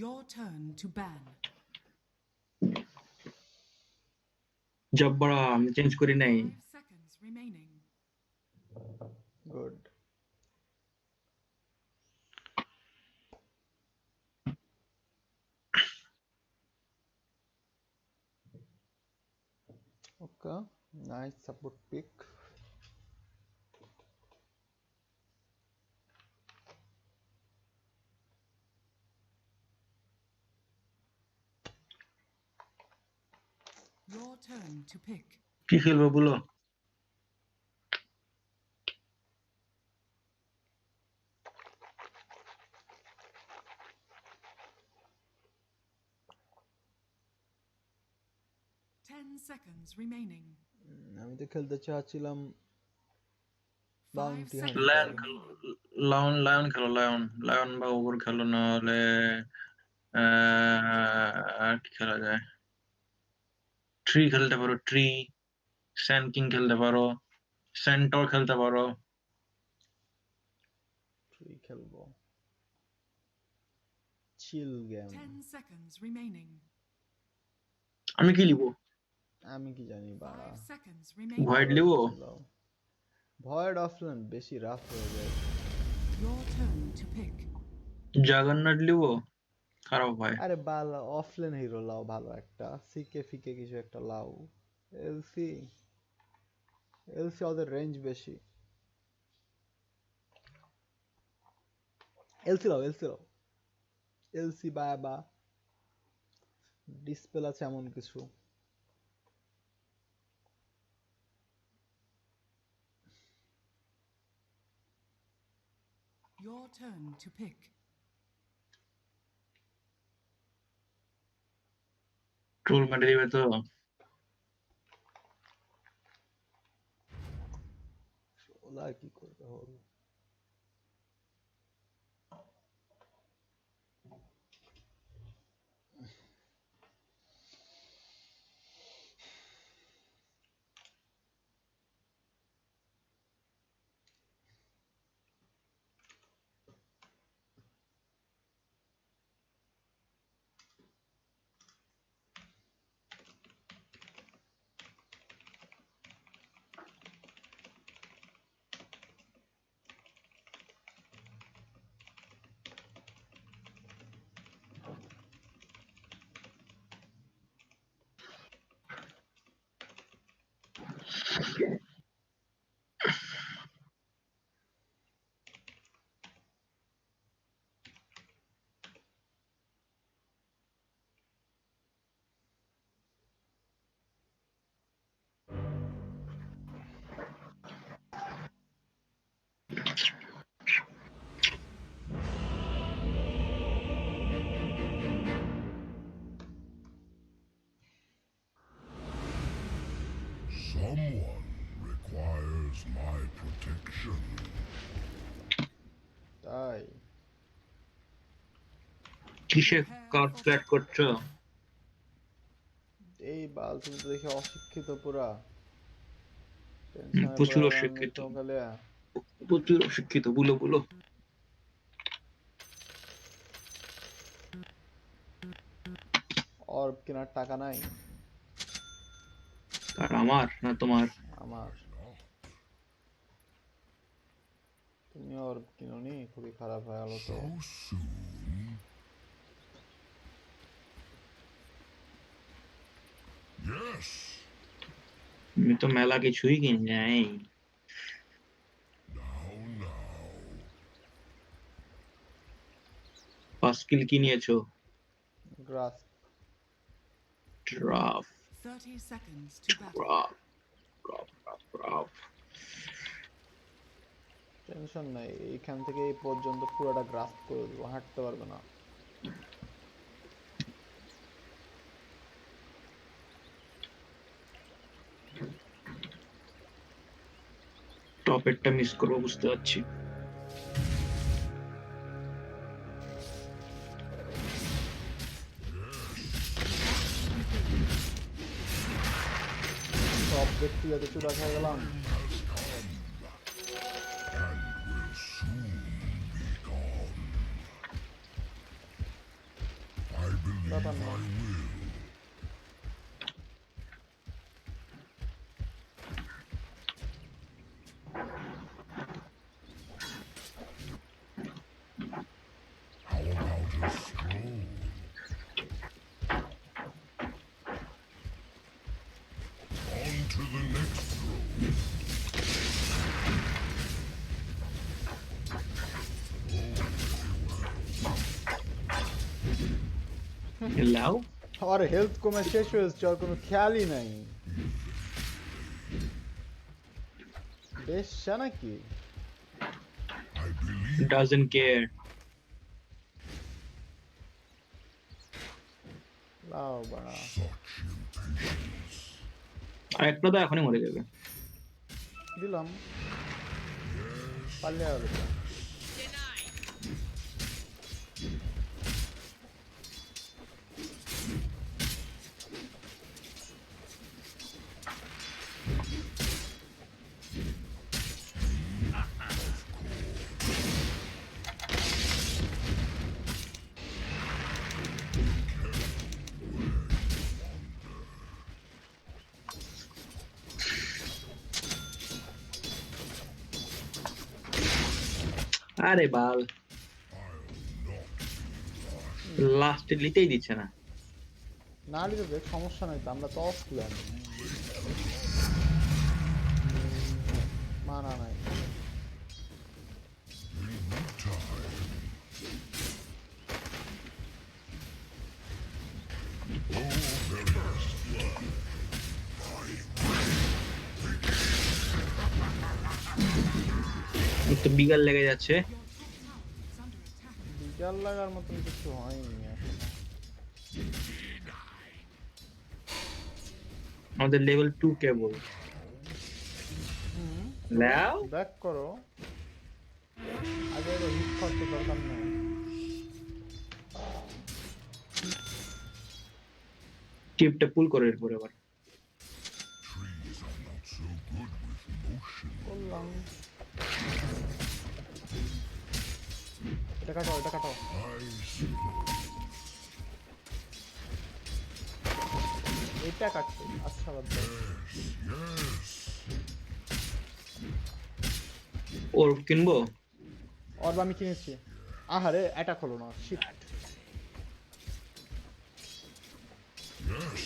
Your turn to ban. জব্বরা আমি change করি নাই 5 seconds remaining. Good. Okay, nice support pick. Your turn to pick. কি খেলবো বলো 10 seconds remaining. আমি তো খেলতে চাচ্ছিলাম 5 Bounty seconds Hunter. Lion remaining. Lion খেলো লায়ন বা ওভার খেলো না হলে আর কি খেলা যায় ট্রি খেলতে পারো ট্রি স্যান্ড কিং খেলতে পারো সেন্টর খেলতে পারো 3 খেলবো। Chill game. 10 seconds remaining. আমি কি লিবো আমি কি জানি বাড়া 5 seconds remaining. ভয়েড লিবো ভয়েড অফলাইন বেশি রাফ হয়ে যায় Your turn to pick. জাগারনাট লিবো খারাপ হয় আরে বাল অফলাইন হিরো লাও ভালো একটা সিকে ফিকে কিছু একটা লাও এলসি এলসি ওদের রেঞ্জ বেশি এলসি লাও এলসি বাবা ডিসপ্লে আছে এমন কিছু Your turn to pick. Troll মেরে দিবে তো ওলা কি করবে হল Someone requires my protection. তাই কিসে কার্ড ফ্ল্যাট করছো এই বাল তুমি তো দেখি অশিক্ষিত পুরা টেনশনে প্রচুর পুরা অশিক্ষিত চমকালিয়া প্রচুর অশিক্ষিত বলো অর্ব কেনার টাকা নাই আর আমার না তোমার আমার তুমি অর্ব কিনোনি খুবই খারাপ হয়ে গেল তো So soon? Yes. আমি তো মেলা কিছুই কিনি নাই Now. 5 স্কিল কি নিয়েছো গ্রাস ড্রাফ 30 seconds to battle. ড্রাফ টেনশন নাই এইখান থেকে এই পর্যন্ত পুরোটা গ্রাস করে দেবো হাঁটতে পারবে না টপেরটা মিস করবো বুঝতে পারছি সব ব্যক্তিগত চূড়া খেয়ে গেলাম And will soon be gone. ব্যাপার না। How about a stroll? On to the next road. লাও আর হেলথ কমে শেষ হয়েছে, আর কোনো খেয়ালই নাই। বেশ নাকি? I believe doesn't care. লাও বাড়া। such impatience. আর একটা তো এখনই মরে যাবে। দিলাম। পারলে আর দিলাম। আরে বাল, লাস্টে লিতেই দিচ্ছে না। না নিলে দেখ সমস্যা নাই তো, আমরা তো অফ প্ল্যান। মানা নাই। তো বিগাল লেগে যাচ্ছে। বিকাল লাগার মতন কিছু হয়নি এখনো। আমাদের লেভেল 2 কেবল। লাও ব্যাক করো, আগে হিট করতে দরকার নেই। টিপটা পুল করে এরপর আবার Trees are not so good with motion. করলাম। এটা কাটো, এটা কাটো। I suppose. এটা কাটছে, আচ্ছা বাদ দাও। Yes. ওর কিনবো। অর্ব আমি কিনেছি। আহারে অ্যাটাক হলো না, শিট। Yes.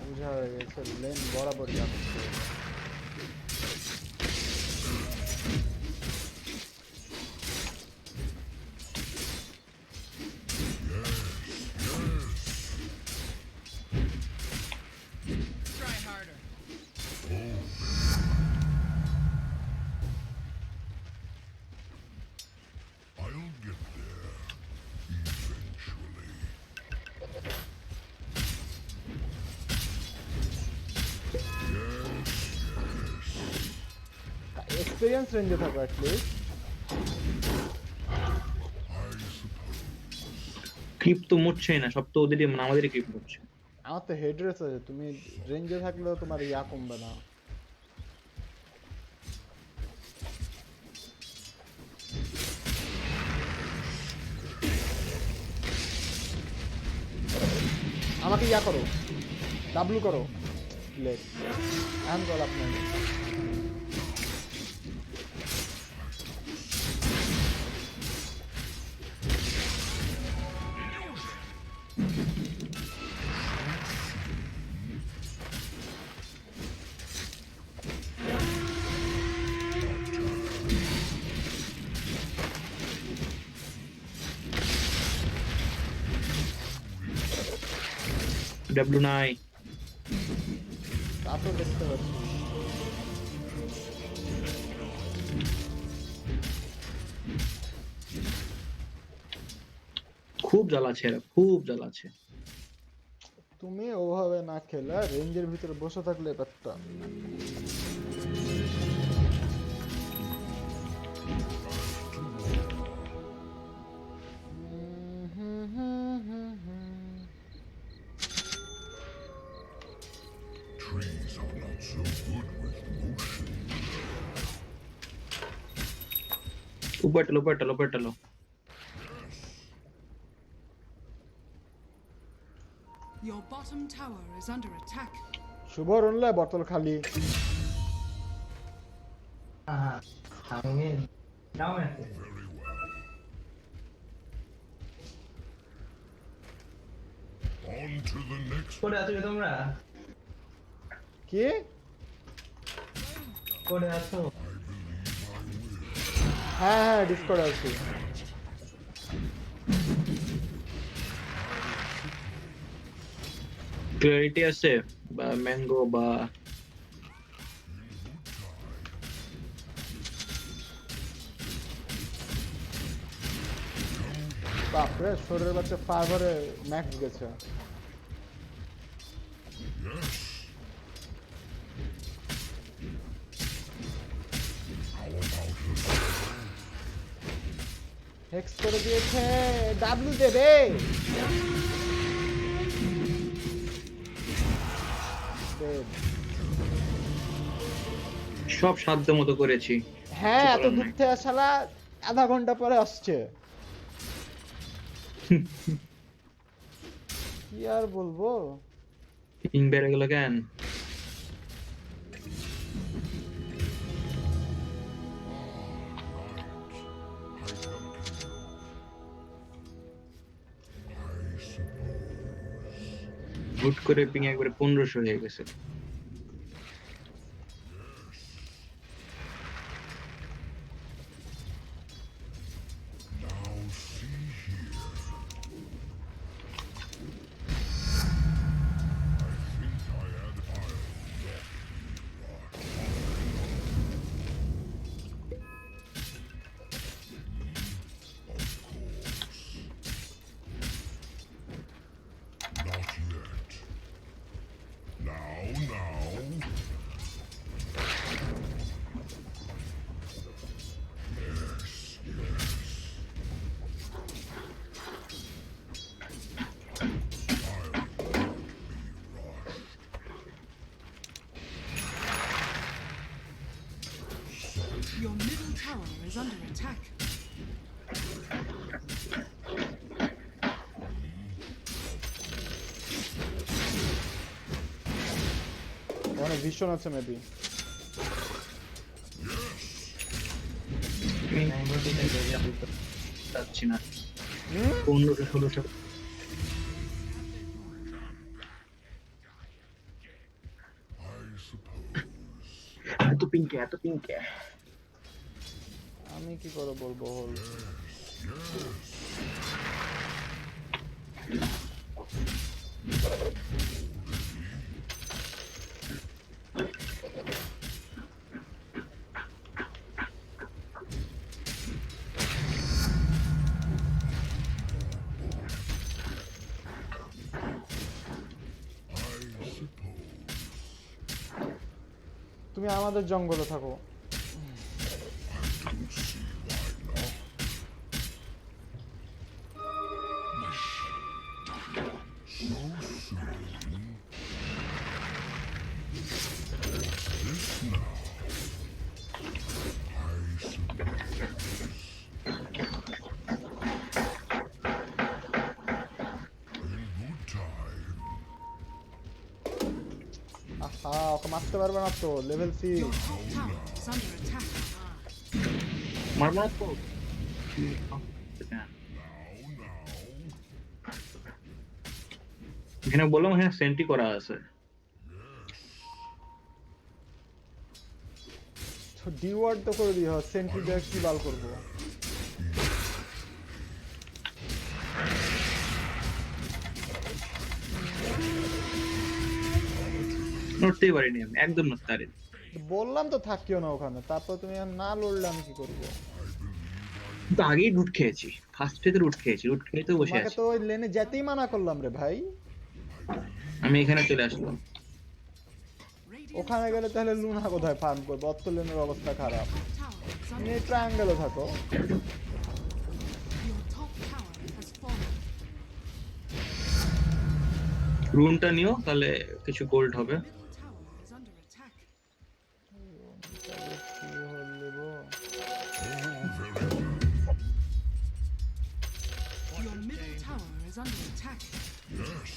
বুঝা হয়ে গেছে, লেন বরাবর যাচ্ছে। Try harder. I'll get there eventually. Experience রেঞ্জে থাকো অ্যাটলিস্ট। I suppose. ক্রিপ তো মুছছেই না, সব তো ওদেরই, মানে আমাদেরই ক্রিপ মুছছে। আমার তো হেড রেস আছে, তুমি রেঞ্জে থাকলেও তোমার ইয়া কমবে না। আমাকে ইয়া করো, ডাব্লু করো। লেট এখন কল আপনার। ডাব্লিউ নাই। তা তো দেখতে পাচ্ছি। খুব জ্বালাচ্ছে এরা, খুব জ্বালাচ্ছে। তুমি ওভাবে না খেলে রেঞ্জের ভিতরে বসে থাকলে ব্যাপারটা। Trees are not so good with motion. উপরটা লো। Your bottom tower is under attack. শুভ রনলে বোতল খালি। Very well. On to the next. করে আছো তোমরা? কি? করে আছো? হ্যাঁ ডিসকর্ড আছে। ক্ল্যারিটি আছে বা ম্যাঙ্গো বা বাপরে শরীরের বাচ্চা ফাইবারে ম্যাক্স গেছে। Yes. How about হেক্স করে দিয়েছে, ডাব্লিউ দেবে। দেব। সব সাধ্য মতো করেছি। হ্যাঁ এত কিছু করার দূর নাই। থেকে শালা আধা ঘন্টা পরে আসছে। কি আর বলবো? পিং বেড়ে গেল কেন? হুট করে পিং একবারে 1500 হয়ে গেছে। now see here? I think I had I'll not yet. Now. Your middle tower is under attack. অনেক ভীষণ আছে মেবি। ম্যাঙ্গো দিতে যাবো তো। যাচ্ছি না। 1500-1600 I suppose. এত পিংকে আমি কি করে বলবো হল। তুমি আমাদের জঙ্গলে থাকো। আহা ওকে মারতে পারবে না তো, level 6। Your top tower is under attack. মারবো না তো। এখানে বললাম এখানে সেন্টি করা আছে। ডি ওয়ার্ড তো করে দিও, সেন্ট্রি দিয়ে কি বাল করবো। নড়তেই পারিনি আমি, একদম নড়তে পারিনি। বললাম তো থাকিও না ওখানে, তারপর তুমি আর না লড়লে আমি কি করবো। তো আগেই রুট খেয়েছি, ফার্স্ট ফেজে রুট খেয়েছি, রুট খেয়ে তো বসে তোমাকে আছি। তো ওই লেনে যেতেই মানা করলাম রে ভাই। আমি এখানে চলে আসলাম। Radiant ওখানে গেলে তাহলে লুনা কোথায় ফার্ম করবো, অত লেনের অবস্থা খারাপ। tower is তুমি under এই ট্রায়াঙ্গেলে থাকো। Your top tower has fallen. রুনটা নিও, তাহলে কিছু গোল্ড হবে। Middle tower is under attack. কি হল গো? Oh, very good. is under attack. Yes.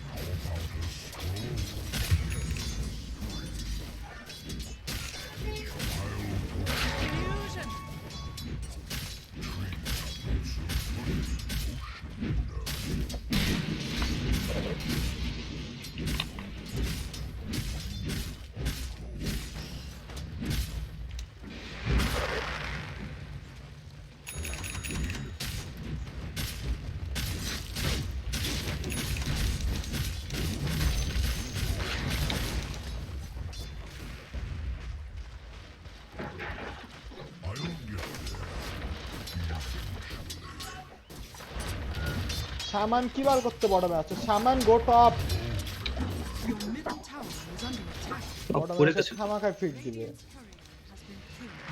How about a scroll? Illusion. I'll get shaman কি বার করতে বটমে আছে? Shaman go top. Your middle tower is under attack. বটমে পড়ে এসে গেছে। খামাখায় ফিট দিবে। Radiant's courier has been killed.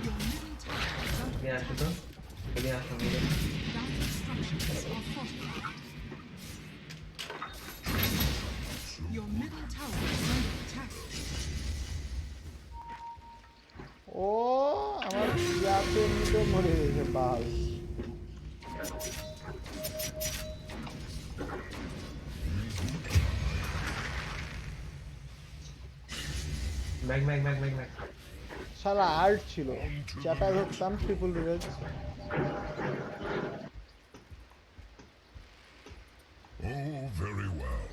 Your middle tower is under এগিয়ে আসো তো, এগিয়ে আসো মিলে। Dire structures are fortified. Your middle tower is under attack. ও আমার ইয়াতে এমনিতে মরে গেছে বাল। Back back back back back. শালা আর্ট ছিল, চাপা ধরতাম ট্রিপল রিভেজ। Oh, very well.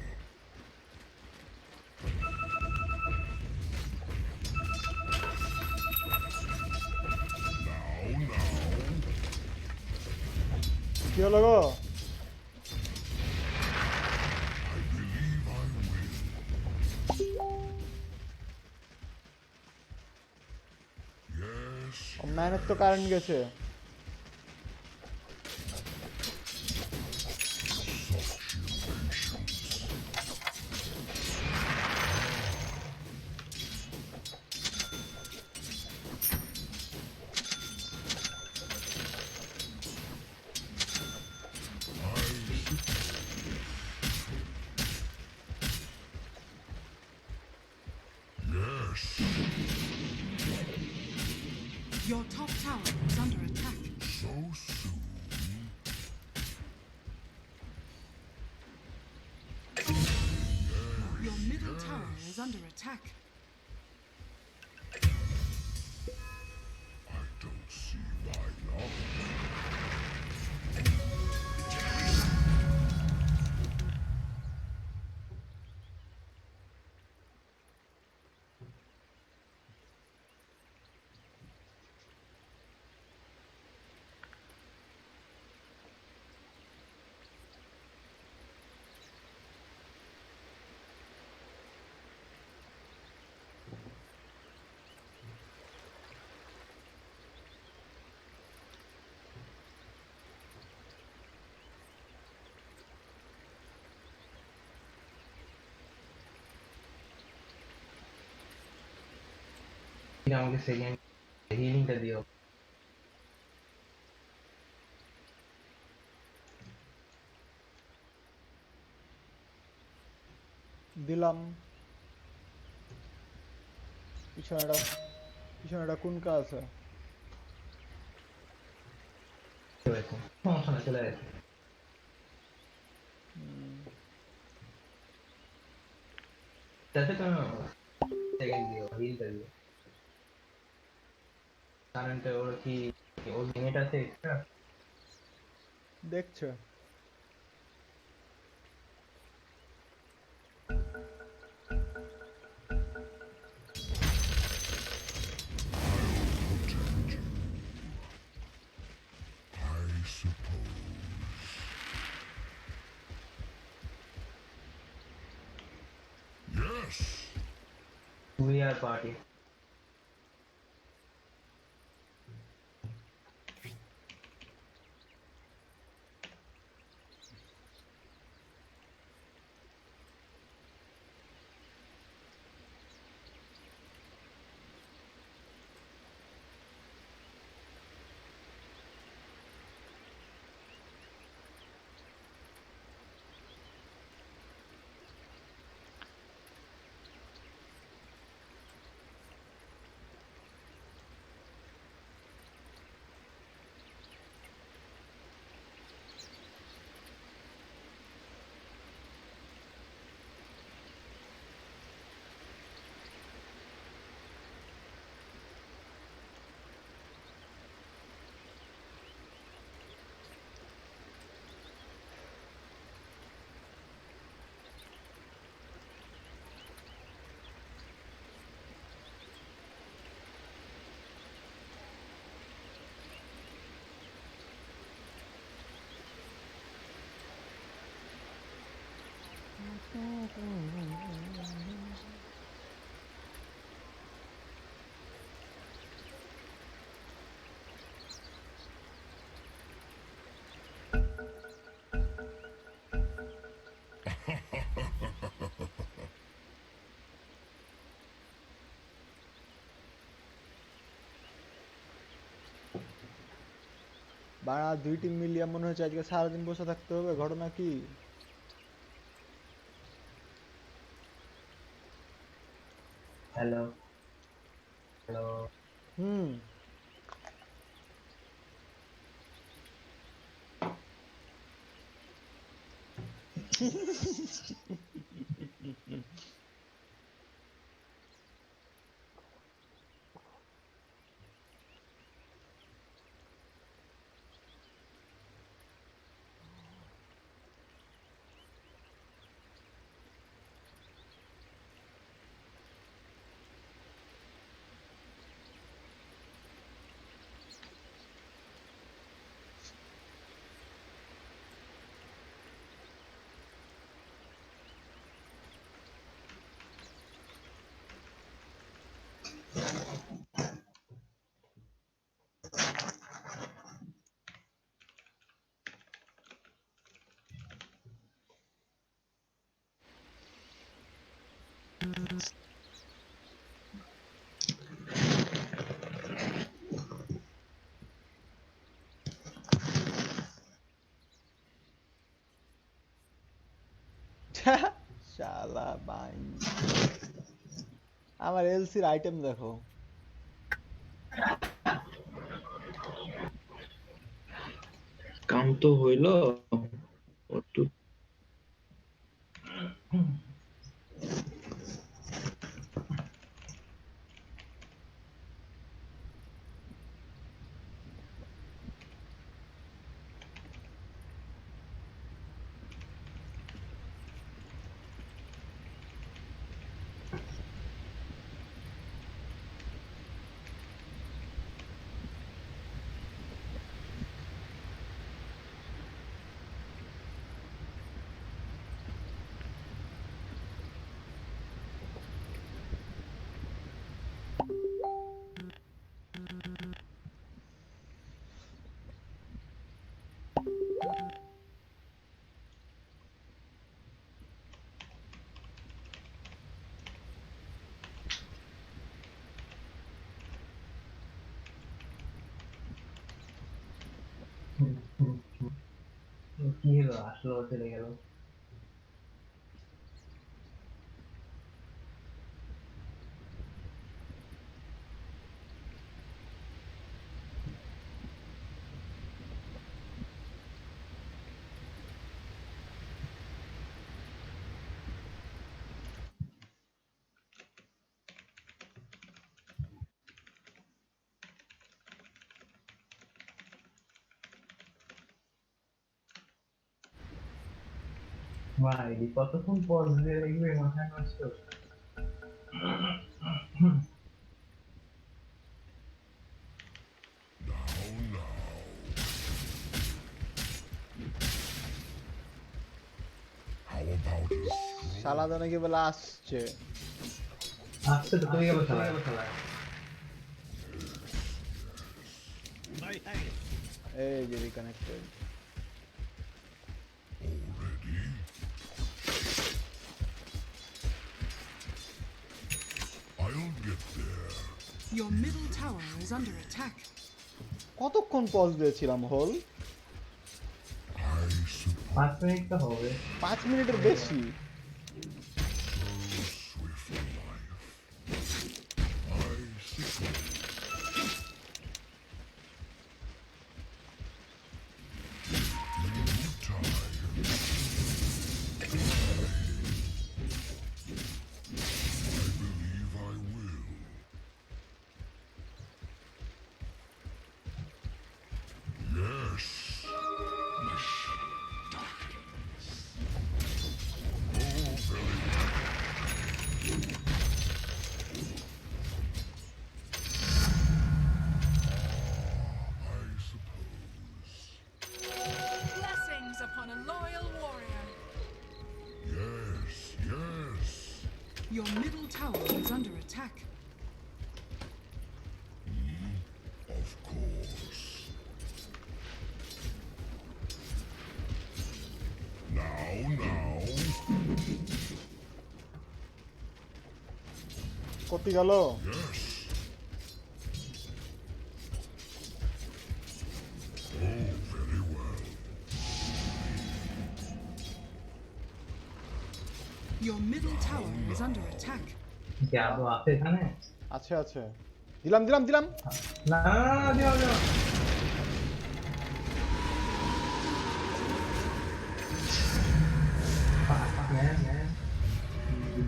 Now. কি হলো গো? I believe I will. Yes. ম্যানের তো কারেন্ট গেছে। Yes. Your top tower is under attack. So soon. Your middle tower is under attack. I don't see why not. আমাকে second হিলিংটা দিও। দিলাম। পিছনেটা কোন কাজ আছে? সমস্যা না, চলে গেছে। যাতে তুমি সেকেন্ড দিও, হিলটা দিও। কারেন্টে ওর কি ওর লিমিট আছে এক্সট্রা? দেখছে। Protect you. I suppose. Yes. We are party. বাড়া 2 টিম মিলিয়ে মনে হচ্ছে আজকে সারাদিন বসে থাকতে হবে, ঘটনা কি? হ্যালো হ্যালো হুম। শালা ভাই, আমার এলসির আইটেম দেখো। কাম তো হইলো। কি হলো, আসলো চলে গেল। ভাই কতক্ষণ পজ দিয়ে লিখবে, মাথায় নষ্ট। How about a শালা তো নাকি বলে আসছে। আসছে তো, তুমি গেলো খেলা। এই যে reconnected. I'll get there. Your middle tower is under attack. কতক্ষণ পজ দিয়েছিলাম হোল? I suppose 5 মিনিট তো হবে। 5 মিনিটের বেশি। swift life. I suppose time. I believe I will. Yes. Darkness. Oh, Your middle tower is under attack. Of course. Now. কতি গেল Yes. Oh, very well. Your middle tower is under attack. কি আদৌ আছে এখানে? আছে দিলাম না দিও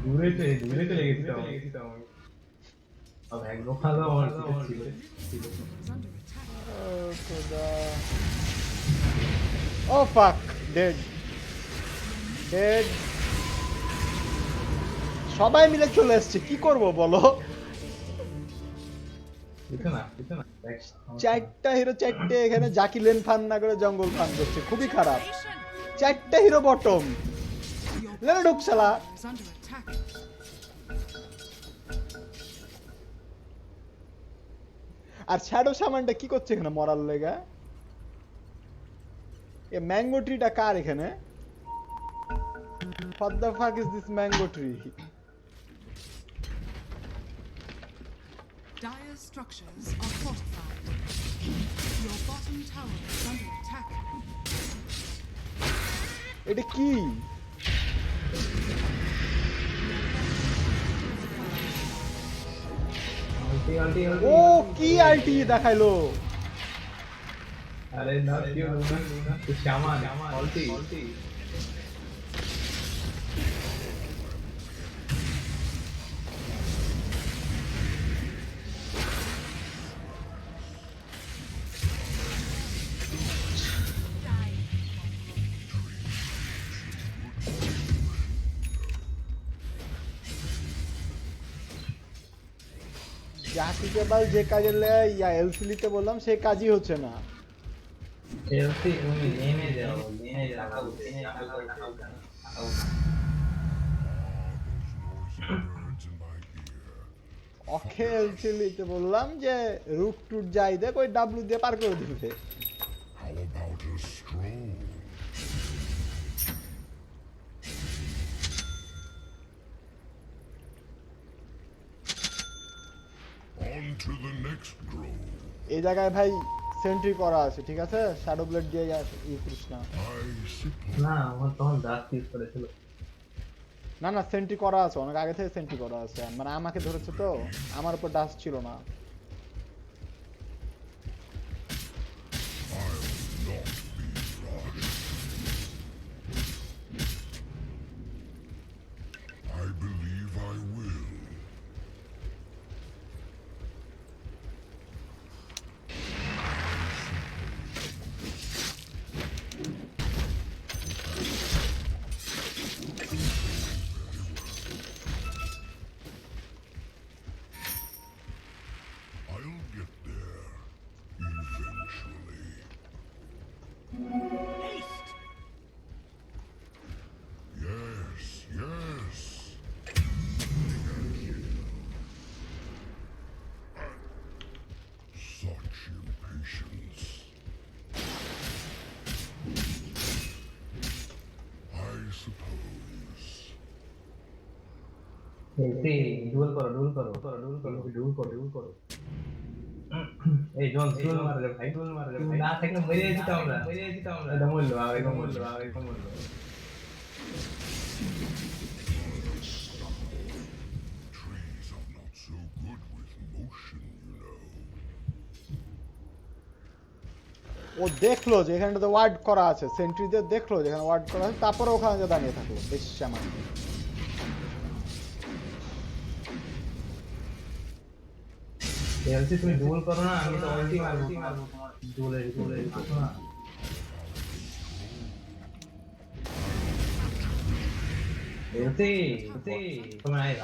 দূরে চলে গেছিলাম अब एक दो खाला और ছিল Is under attack. Oh, খোদা ও ফাক ডেড সবাই মিলে চলে আসছে কি করব বলো কিছু না দেখ চারটা হিরো চারটে এখানে জাকি লেন ফান না করে জঙ্গল ফান করছে খুবই খারাপ চারটা হিরো বটম Your লেন ঢুক শালা is under attack. আর শ্যাডো শামানটা কি করছে এখানে মরার লেগা এ ম্যাঙ্গো ট্রিটা কার এখানে What the fuck is this mango tree? Dire structures are fortified. Your bottom tower is under attack. এটা কি আলটি ও কি আলটি দেখাইলো আরে না কিউ লুনা তো শামান আলটি জাকিকে বাল যে কাজে ইয়া এলসিলিতে বললাম সেই কাজই হচ্ছে না এলসি তুমি লেনে যাও টাকা উঠে Birds in my ear. ওকে এলসিলিতে বললাম যে রুট টুট যাই দেখ ওই ডাব্লিউ দিয়ে পার করে দিবে How about a stroll? On to the next grove. এই জায়গায় ভাই সেন্ট্রি করা আছে ঠিক আছে শ্যাডো ব্লেড দিয়ে করিস না I suppose. না আমার তখন দাঁত পিস করেছিল না সেন্ট্রি করা আছে অনেক আগে থেকে সেন্ট্রি করা আছে মানে আমাকে ধরেছে তো আমার উপর ডাস ছিল না I believe I will. I'll get there eventually. Yes. Such impatience. I suppose. LC dual করো এই জন ডুয়েল মার রে ভাই তুমি না থাকলে মরে যেতাম আমরা এটা মরলো আগে মরলো Trees are not so good with motion, you know. ও দেখলো যে এখানে তো ওয়ার্ড করা আছে সেন্ট্রিতে দেখলো যেখানে ওয়ার্ড করা আছে তারপরে ওখানে যে দাঁড়িয়ে থাকলো বেশ আমার এলসি তুমি ডুয়েল করো না আমি তো আলটি মারবো তোমার ডুয়েলের না এলসি তোমার আয়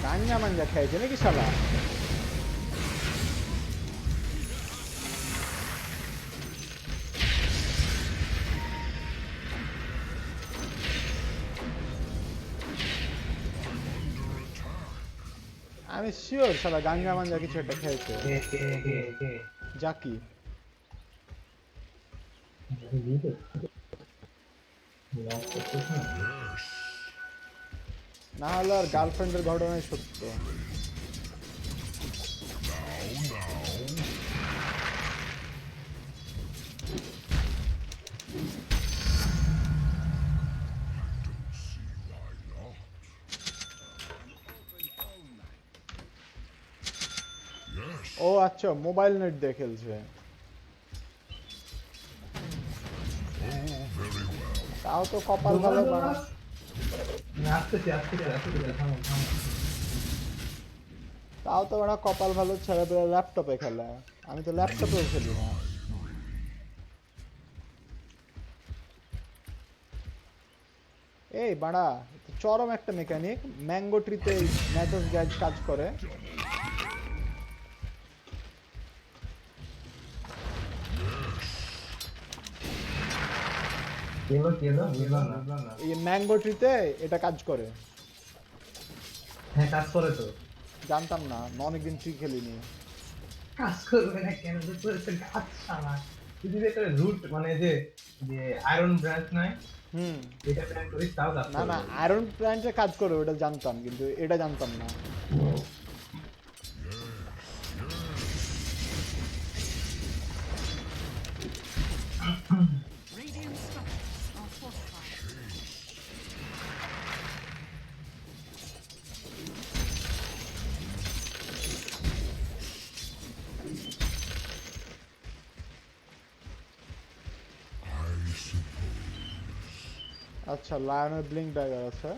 গাঞ্জা মাঞ্জা খেয়েছে নাকি শালা আমি শিওর শালা গাঞ্জা মাঞ্জা কিছু একটা খেয়েছে। কে জাকি না হলে আর গার্লফ্রেন্ডের ঘটনাই সত্য। ও আচ্ছা মোবাইল নেট দিয়ে খেলছে। তাও তো কপাল ভালো বানা। তাও তো ওরা কপাল ভালো ছেলেপেলে ল্যাপটপে খেলে, আমি তো ল্যাপটপেও খেলি না। এই বাড়া চরম একটা মেকানিক, ম্যাঙ্গো ট্রিতে ম্যাথস গাইড কাজ করে। এই ম্যাঙ্গো ট্রিতে এটা কাজ করে। হ্যাঁ কাজ করে তো। জানতাম না, অনেকদিন ট্রি খেলিনি। কাজ করবে না কেন? গাছ শালা যদি একটা রুট মানে যে আয়রন ব্রাঞ্চ নাই, এটা প্ল্যান করিস তাও কাজ না করবে। না আয়রন প্ল্যান্টে কাজ করে ওটা জানতাম, কিন্তু এটা জানতাম না। Radiant structures are fortified. আচ্ছা লায়নের ব্লিঙ্ক ড্যাগার আছে,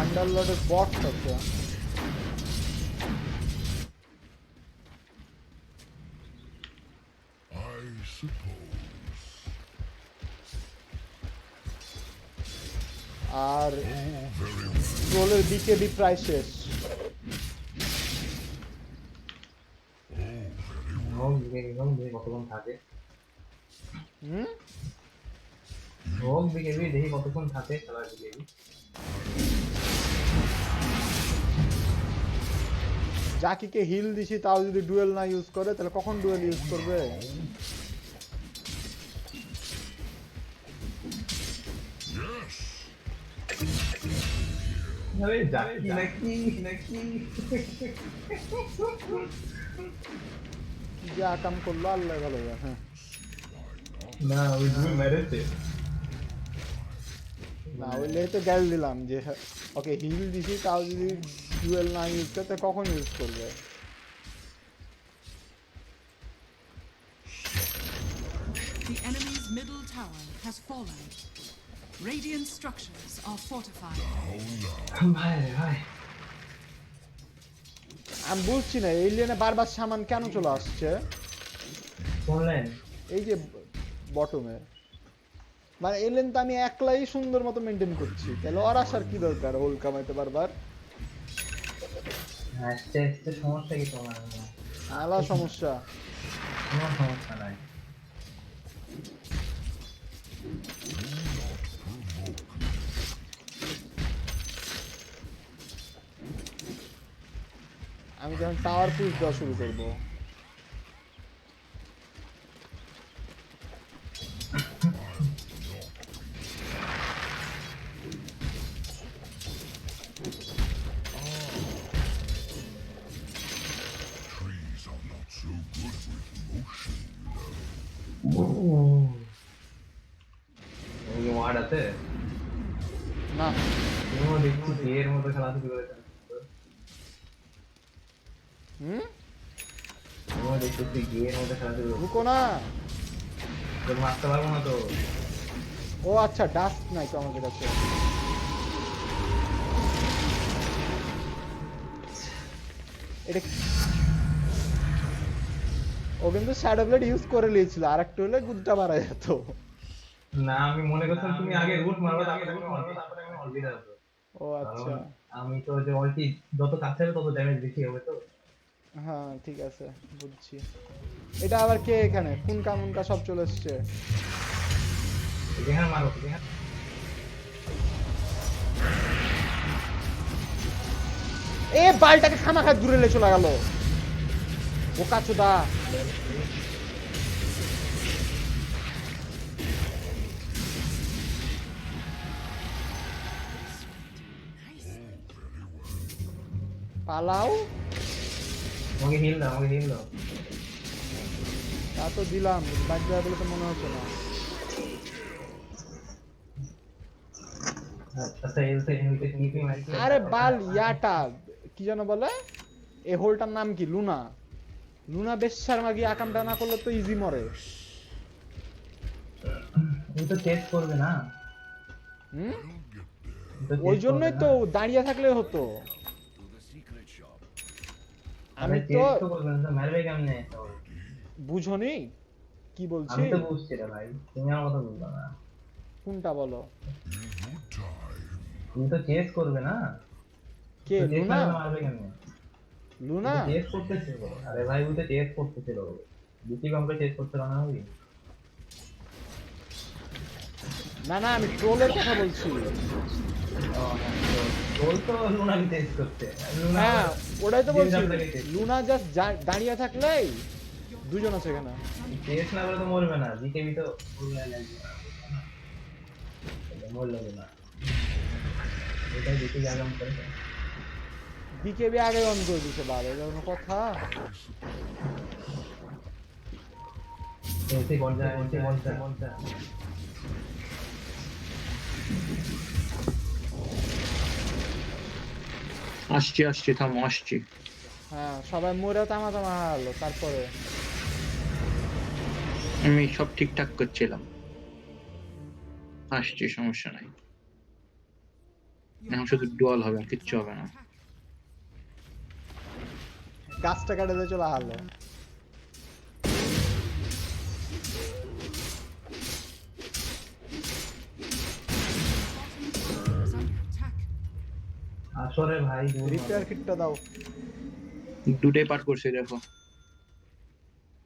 আন্ডারলর্ডের বট আছে। I suppose. R Oh, very well. ট্রোলের BKB প্রায় শেষ। কতক্ষণ থাকে? হুম হোক বিকেবি দেখি কতক্ষণ থাকে খেলার বিকেবি। জাকিকে হিল দিছি তাও যদি ডুয়েল না ইউজ করে তাহলে কখন ডুয়েল ইউজ করবে? Yes. আরে জাকি নাকি নাকি যে আকাম করলো আল্লাহ ভালো জানে। হ্যাঁ না ওই দুই মেরেছে। না ওই লেতে গ্যাল দিলাম যে ওকে হিল দিছি তাও যদি ডুয়েল না ইউজ করে তাহলে কখন ইউজ করবে? The enemy's middle tower has fallen. Radiant structures are fortified. ভাই ভাই আমি বুঝছি না এই লেনে বারবার সামান কেন চলে আসছে। শুনলেন এই যে বটমে মানে এই লেন তো আমি একলাই সুন্দর মতো মেনটেন করছি, তাহলে ওর আসার কি দরকার হোল কামাইতে বারবার? আস্তে আস্তে সমস্যা কি তোমার? আলা সমস্যা। কোনো সমস্যা নাই। আমি যখন টাওয়ার পুশ দেওয়া শুরু করবো Trees are not so good with motion, ওই যে ওয়ার্ড আছে না। ও দেখছি বিয়ের মতো খেলা শুরু করেছে। হুম ও দেখছি বিয়ের মতো খেলা শুরু করেছে। রুকো না। তোর মারতে পারবো না তো। ও আচ্ছা ডাস্ট নাই তো আমাদের কাছে। এটা ও কিন্তু শ্যাডো ব্লেড ইউজ করে নিয়েছিল, আর একটু হলে গুদটা মারা যেত। না আমি মনে করছিলাম তুমি আগে রুট মারবা তারপরে আমি অলরেডি আসবো। ও আচ্ছা আমি তো যে অলটি যত কাছে হবে তত ড্যামেজ বেশি হবে তো। হ্যাঁ ঠিক আছে বুঝছি। এটা আবার কে এখানে কুনকা মুনকা সব চলে এসছে। যেখানে মারো যেখানে এ বালটাকে খামাখা দূরে লে চলে গেল ও কাচুদা পালাও আমাকে হিল দাও তা তো দিলাম বাদ দেওয়া বলে তো মনে হচ্ছে না আচ্ছা এলসে এমনিতে স্নিপিং আছে আরে বাল ইয়াটা কি যেন বলে এই হোলটার নাম কি লুনা লুনা বেশ্যার মাগি আকামটা না করলে তো ইজি মরে ও তো চেস করবে না হুম I'll get there. ও তো ওই chase জন্যই করবে তো না। দাঁড়িয়ে থাকলে হতো আরে আমি চেস তো তো করবে না তো মারবে কেমনে তো? বুঝনি কি বলছি আমি তো বুঝছি রে ভাই তুমি আমার কথা বুঝবা না কোনটা বলো তুমি তো চেস করবে না কে তো চেস লুনা মারবে কেমনে লুনা চেস করতেছিল আরে ভাই ও তো চেস করতেছিল বিটি কমকে চেস করতে না ওই না না আমি ট্রোলের কথা বলছি ওল তো লুনাকে চেস করতে লুনা হ্যাঁ ওটাই তো বলছি জিন্দার লাগে চেস লুনা জাস্ট দাঁড়িয়ে থাকলেই দুজন আছে এখানে চেস না করে তো মরবে না বিকেবি তো উল্লাই লাগবে না মরলো না এটাই বেশি জায়গা করে বিকেবি আগে অন করে দিছে বাবা এটা কোনো কথা এসে বলটা আসছি থামো আসছি হ্যাঁ সবাই মরে তামা তামা হারলো তারপরে আমি সব ঠিকঠাক করছিলাম আসছি সমস্যা নাই Your এখন শুধু bottom ডুয়াল tower হবে is কিচ্ছু হবে under না attack. গাছটা কাটে দিয়ে চলে হারলো Bottom tower is under attack. আসরে ভাই রিপেয়ার কিটটা দাও দুটোই পার করছি দেখো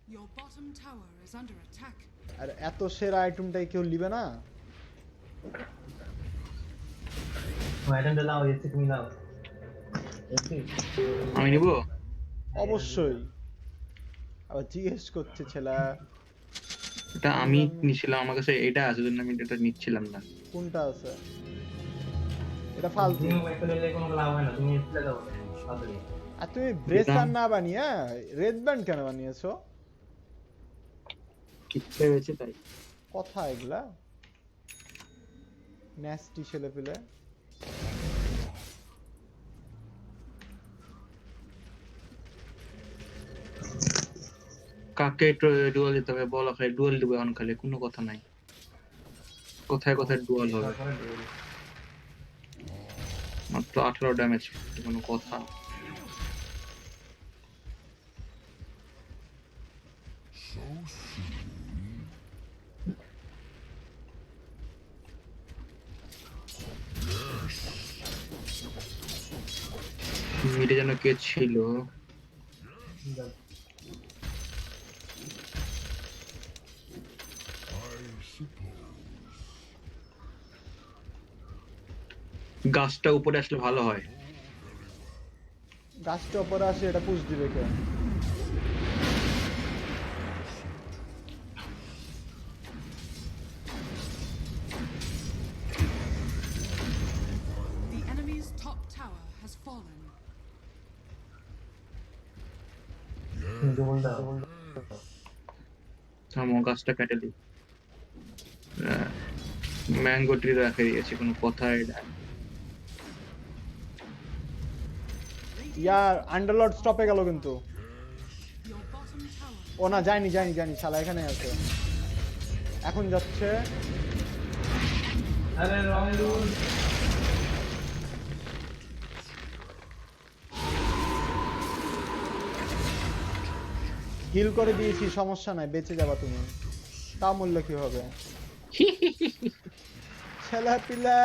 Your bottom tower is under attack. আর এত সেরা আইটেমটাই কেউ লিবে না আইটেমটা লাও এসে তুমি লাও এসে আমি নিব অবশ্যই আবার জিজ্ঞেস করছে ছেলে এটা আমি নিছিলাম আমার কাছে এটা আছে জন্য আমি এটা নিচ্ছিলাম না কোনটা আছে এটা ফালতু তুমি একটা নিলে কোনো লাভ হয় না তুমি এসে দাও তাড়াতাড়ি আর তুমি ব্রেসার না বানিয়ে রেড ব্যান্ড কেন বানিয়েছো কিচ্ছু হয়েছে তাই কথা এগুলা ন্যাস্টি ছেলে পেলে কাকে ডুয়াল দিতে হবে বলো খালি ডুয়াল দিবে এখন খালি কোনো কথা নাই কোথায় কোথায় ডুয়াল হবে মাত্র 18 ড্যামেজ কোনো কথা মিটে যেন কে ছিল গাছটা উপরে আসলে ভালো হয় গাছটা উপরে আসে এটা পুশ দিবে কে The enemy's top tower has fallen. থামো গাছটা কেটে দিই ম্যাঙ্গো ট্রি রেখে দিয়েছি কোনো কথা এটা ইয়ার আন্ডারলর্ড স্টপে গেল কিন্তু Your bottom tower ও না যায়নি শালা এখানে আছে এখন যাচ্ছে আরে রংলুল হিল করে দিয়েছি সমস্যা নাই বেঁচে যাবা তুমি তা মূল্য কি হবে ছেলা পিলা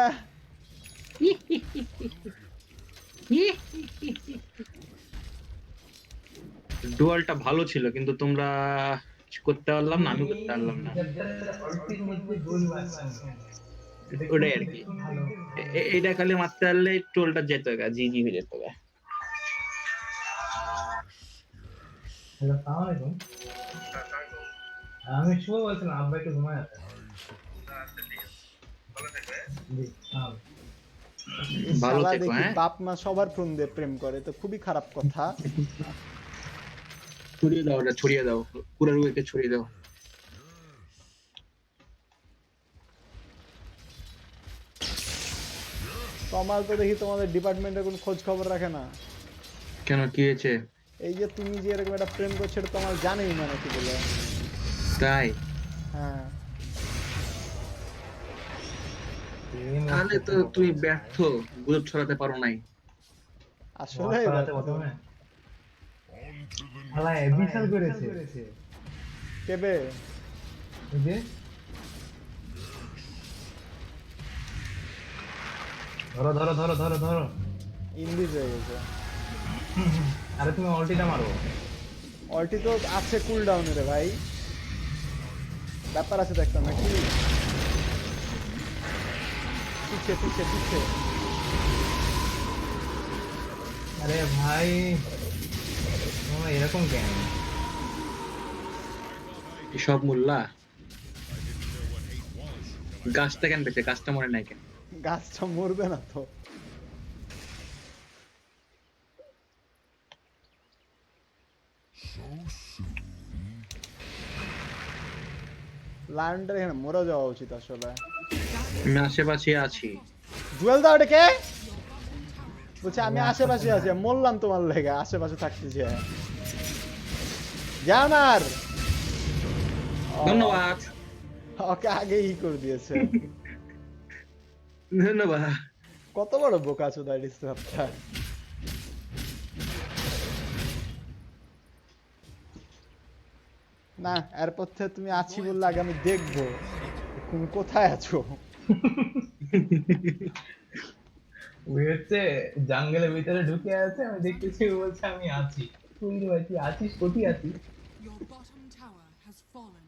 ডুয়ালটা ভালো ছিল কিন্তু তোমরা করতে পারলাম না আমি করতে পারলাম না অল্পের মধ্যে গোল মারছেন ওটাই আর কি এটা খালি মারতে পারলে টোলটা যেত গা জি হয়ে যেত গা হ্যালো, আসসালামু আলাইকুম। আমি শুভ বলছিলাম, আব্বা একটু ঘুমায় আছে। জি, এই ভালো শালা থেকো, দেখি হ্যাঁ। বাপ মা সবার ফোন দিয়ে প্রেম করে, তো খুবই খারাপ কথা। ছড়িয়ে দাও, ওটা ছড়িয়ে দাও, পুরো রুমে ছড়িয়ে দাও। কমাল তো দেখি তোমাদের ডিপার্টমেন্টের কোনো খোঁজ খবর রাখে না। কেন, কি হয়েছে? এই যে তুমি যে এরকম একটা প্রেম করছো, এটা তোমার জানেই না নাকি বলে? তাই? হ্যাঁ। তাহলে তো তুমি ব্যর্থ, গুজব ছড়াতে পারো নাই। আসলে প্রথমে আলাই বিশাল করেছে। কেবে এই যে ধরো ধরো ধরো ধরো ধরো। ইংলিশ হয়ে গেছে। আরে তুমি অল্টিটা মারো। অলটি তো আছে কুল ডাউনে রে ভাই, ব্যাপার আছে তো একটা নাকি। পিছে পিছে পিছে। আরে ভাই তোমরা এরকম কেন? সব মোল্লা গাছটা কেন পেয়েছে? গাছটা মরে নাই কেন? গাছটা মরবে না তো। So soon. লায়নটার এখানে মরে যাওয়া উচিত আসলে। আমি আশেপাশে আছি। জুয়েল দাও এটাকে। বলছে আমি আশেপাশে আছি, মরলাম তোমার লেগে আশেপাশে থাকতে যে। জানার ধন্যবাদ, ওকে আগেই করে দিয়েছে। ধন্যবাদ। কত বড় বোকা চোদা ডিস্টার্বটা। না, এরপর থেকে তুমি আছি বললে আগে আমি দেখবো তুমি কোথায় আছো। ওই হচ্ছে জঙ্গলের ভিতরে ঢুকে আছে, আমি দেখতেছি ও বলছে আমি আছি। তুই রে ভাই, তুই আছিস কোথায় আছিস? Your bottom tower has fallen.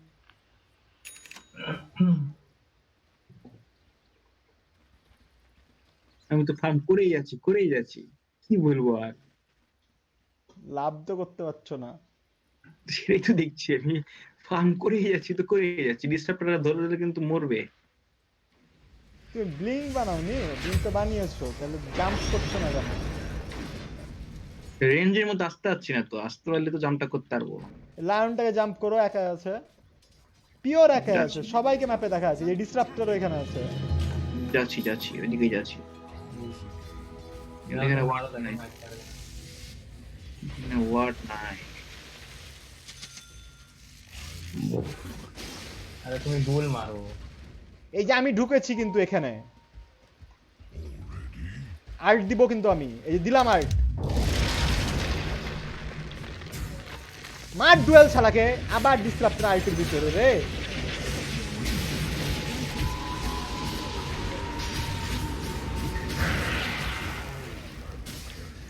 আমি তো ফার্ম করেই যাচ্ছি, করেই যাচ্ছি, কি বলবো আর। লাভ তো করতে পারছো না। সেটাই তো দেখছি, আমি ফার্ম করেই যাচ্ছি, তো করেই যাচ্ছি। ডিস্টার্বটা ধরে ধরে কিন্তু মরবে। তুমি ব্লিং বানাওনি? ব্লিং তো বানিয়েছো, তাহলে জাম্প করছো না কেন? রেঞ্জের মধ্যে আসতে পারছি না, তো আসতে পারলে তো জাম্পটা করতে পারবো। লায়নটাকে জাম্প করো, একা আছে, পিওর একা আছে, যাচ্ছি সবাইকে ম্যাপে দেখা আছে, এই ডিসরাপ্টরও এখানে আছে। যাচ্ছি যাচ্ছি, ওইদিকে যাচ্ছি। এখানে ওয়ার্ড নাই, এখানে ওয়ার্ড নাই। আরে তুমি গোল মারো। এই যে আমি ঢুকেছি কিন্তু এখানে, আর্ট দিব কিন্তু আমি, এই যে দিলাম আর্ট। মার ডুয়েল শালাকে, আবার ডিসরাপ্টর আর্টের ভিতরে রে।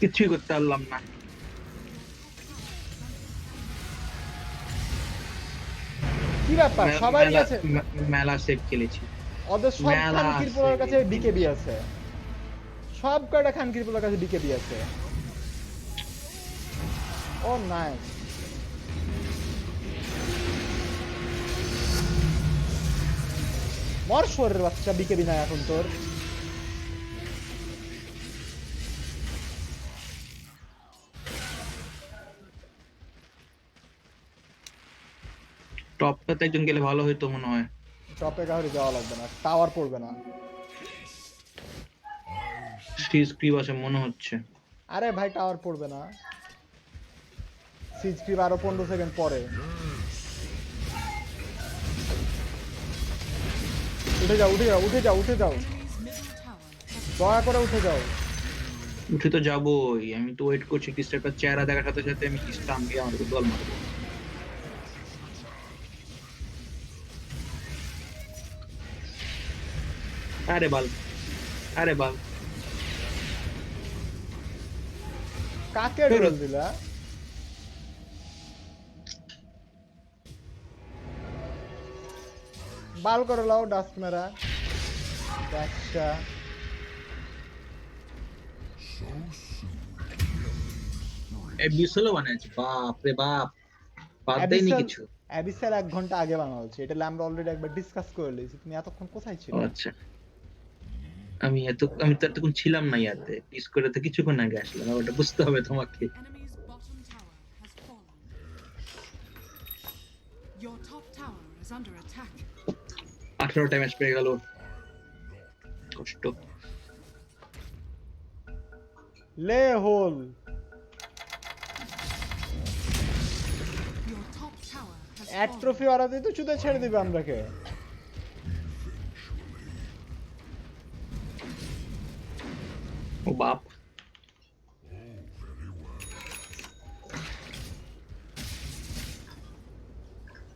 কিছুই করতে পারলাম না। কি ব্যাপার, সবারই কাছে মেলা সেভ খেলেছি। ওদের সব মেলা খানকির পোলার আছে, কাছে বিকেবি আছে, সব কয়টা খানকির পোলার কাছে বিকেবি আছে। ও নাইস। মর শোরের বাচ্চা, বিকেবি না এখন তোর। টপটাতে একজন গেলে ভালো হইতো মনে হয়। টপে কাউরে যাওয়া লাগবে না, টাওয়ার পড়বে না। সিজ ক্রিপ আছে মনে হচ্ছে। আরে ভাই টাওয়ার পড়বে না, সিজ ক্রিপ আরো 15 সেকেন্ড পরে। উঠে যাও উঠে যাও উঠে যাও উঠে যাও, Enemy's middle tower has দয়া করে উঠে যাও। উঠে তো যাবোই, আমি তো ওয়েট করছি ডিস্টার্বটার চেহারা দেখার সাথে সাথে আমি স্টান দিয়ে আমার দল মারবো। আরে বাল, আরে বাল। কাকে ডোল দিলা? বাল করে লাও ডাস্ট মেরা বাচ্চা। এই বিসলও বানাইছে, বাপ রে বাপ। বাদ দেয়নি কিছু। অ্যাবিসেল 1 ঘন্টা আগে বানানো হচ্ছে, এটা আমরা অলরেডি একবার ডিসকাস করে লিয়েছি। তুমি এতক্ষণ কোথায় ও ছিলে? আচ্ছা, আমি তো এতক্ষণ ছিলাম না ইয়াতে, ডিসকর্ডে তো কিছুক্ষণ আগে আসলাম, ওটা বুঝতে হবে তোমাকে। Enemy's bottom tower has fallen. Your top tower is under attack. 18টা ম্যাচ পেয়ে গেল, কষ্ট। লে হোল। Your top tower has এক fallen. ট্রফি ওরাতে তো চুদে ছেড়ে দিবে আমরাকে। ও বাপ,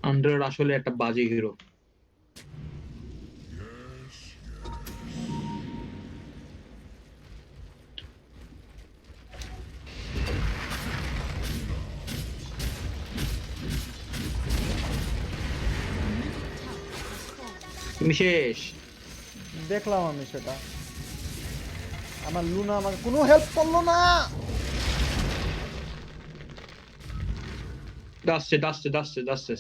আন্ডার আসলে একটা বাজে হিরো। তুমি শেষ। দেখলাম আমি সেটা, আমার লুনা আমাকে কোনো হেল্প করলো না। ডাস্টে ডাস্টে ডাস্টে ডাস্টে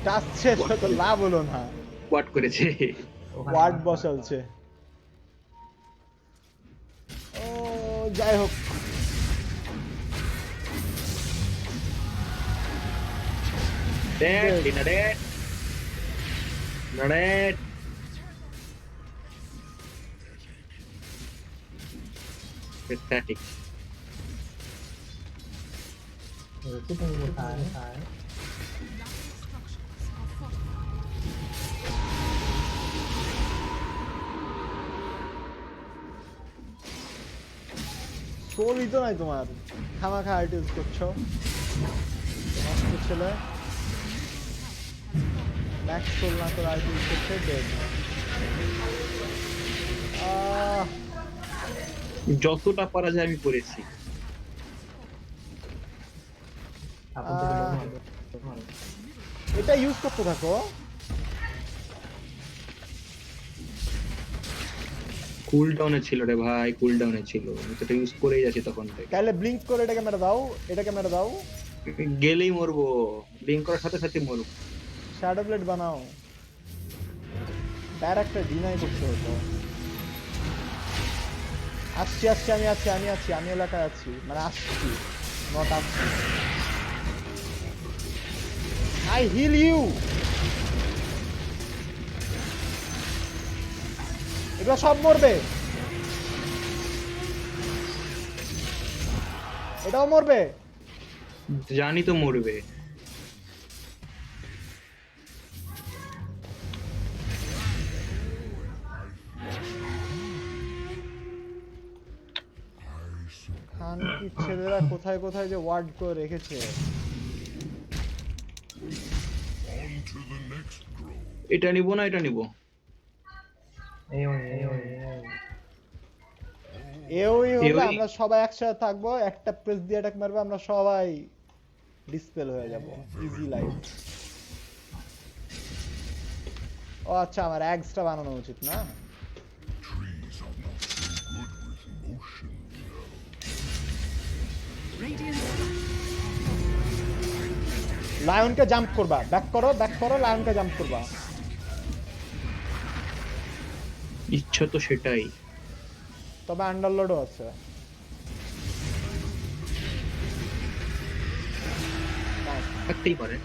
টাচছে তো লাভ হলো না, হোয়াট করেছে। ওয়ার্ড বসালছে। ও যাই হোক, dead dinner dead dead. Pathetic. Cái thằng một thái thái Structures are fortified. সোলই তো নাই তোমার, খামাখা আর্ট ইউজ করছো নষ্ট ছেলে। ম্যাক্স সোল না করে আর্ট ইউজ করছে, ডেড। যতটা পারা যায় আমি করেছি। apa tuh এটা ইউজ করতে থাকো। কুল ডাউনে ছিল রে ভাই, কুল ডাউনে ছিল, আমি তো ইউজ করেই যাচ্ছি তখন থেকে। তাহলে ব্লিঙ্ক করে এটাকে মেরে দাও, এটাকে মেরে দাও। গেলেই মরবো, ব্লিঙ্ক করার সাথে সাথে মরবো। শ্যাডো ব্লেড বানাও, ডাইরেক্টর ডিনাই করতে হতো। আসছি আসছি, আমি আছি আমি আছি, আমি এলাকায় আছি, মানে আসছি, নট আসছি। I heal you. এগুলো সব মরবে, এটাও মরবে। জানি তো মরবে। খানকি ছেলেরা কোথায় কোথায় যে ওয়ার্ড করে রেখেছে। On to the next grove. এটা নিবো না এটা নিবো? এওই হলে এওই? আমরা সবাই একসাথে থাকবো, একটা প্রেস দিয়ে অ্যাটাক মারবে, আমরা সবাই ডিসপেল হয়ে যাব, ইজি লাইফ। ও আচ্ছা, আমার অ্যাগসটা বানানো উচিত না? Trees are not so good with motion, you know. Radiant লায়নকে জাম্প করবা, ব্যাক করো, লায়নকে জাম্প করবা। ইচ্ছা তো সেটাই। তবে আন্ডারলোডও আছে। থাকতেই পারে।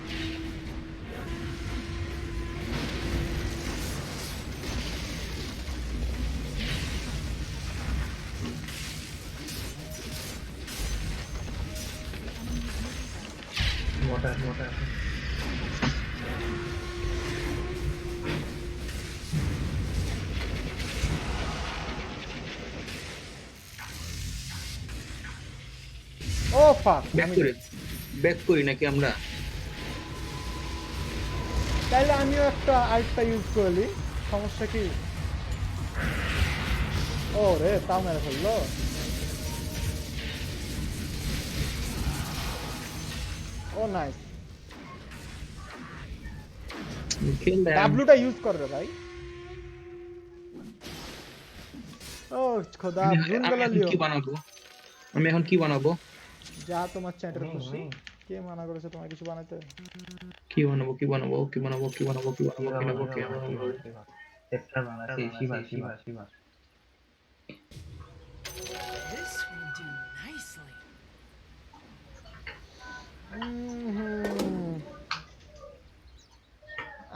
motor ও ফাক, ব্যাক করি নাকি আমরা? তাইলে আমিও একটা আর্টটা ইউজ করলি, সমস্যা কি? ও রে, তাও মেরে ফেললো। ও নাইস, ডাব্লুটা ইউজ কর রে ভাই। ও খোদা, আমি জুন এখন গলা লিও। কি বানাবো? আমি এখন কি বানাবো? যা তোমার চ্যাটের খুশি। কে মানা করেছে তোমার কিছু বানাইতে? কি বানাবো কি বানাবো কি বানাবো কি বানাবো কি বানাবো কি বানাবো কি বানাবো সেক্টর বানাচ্ছি Shiba This will do nicely.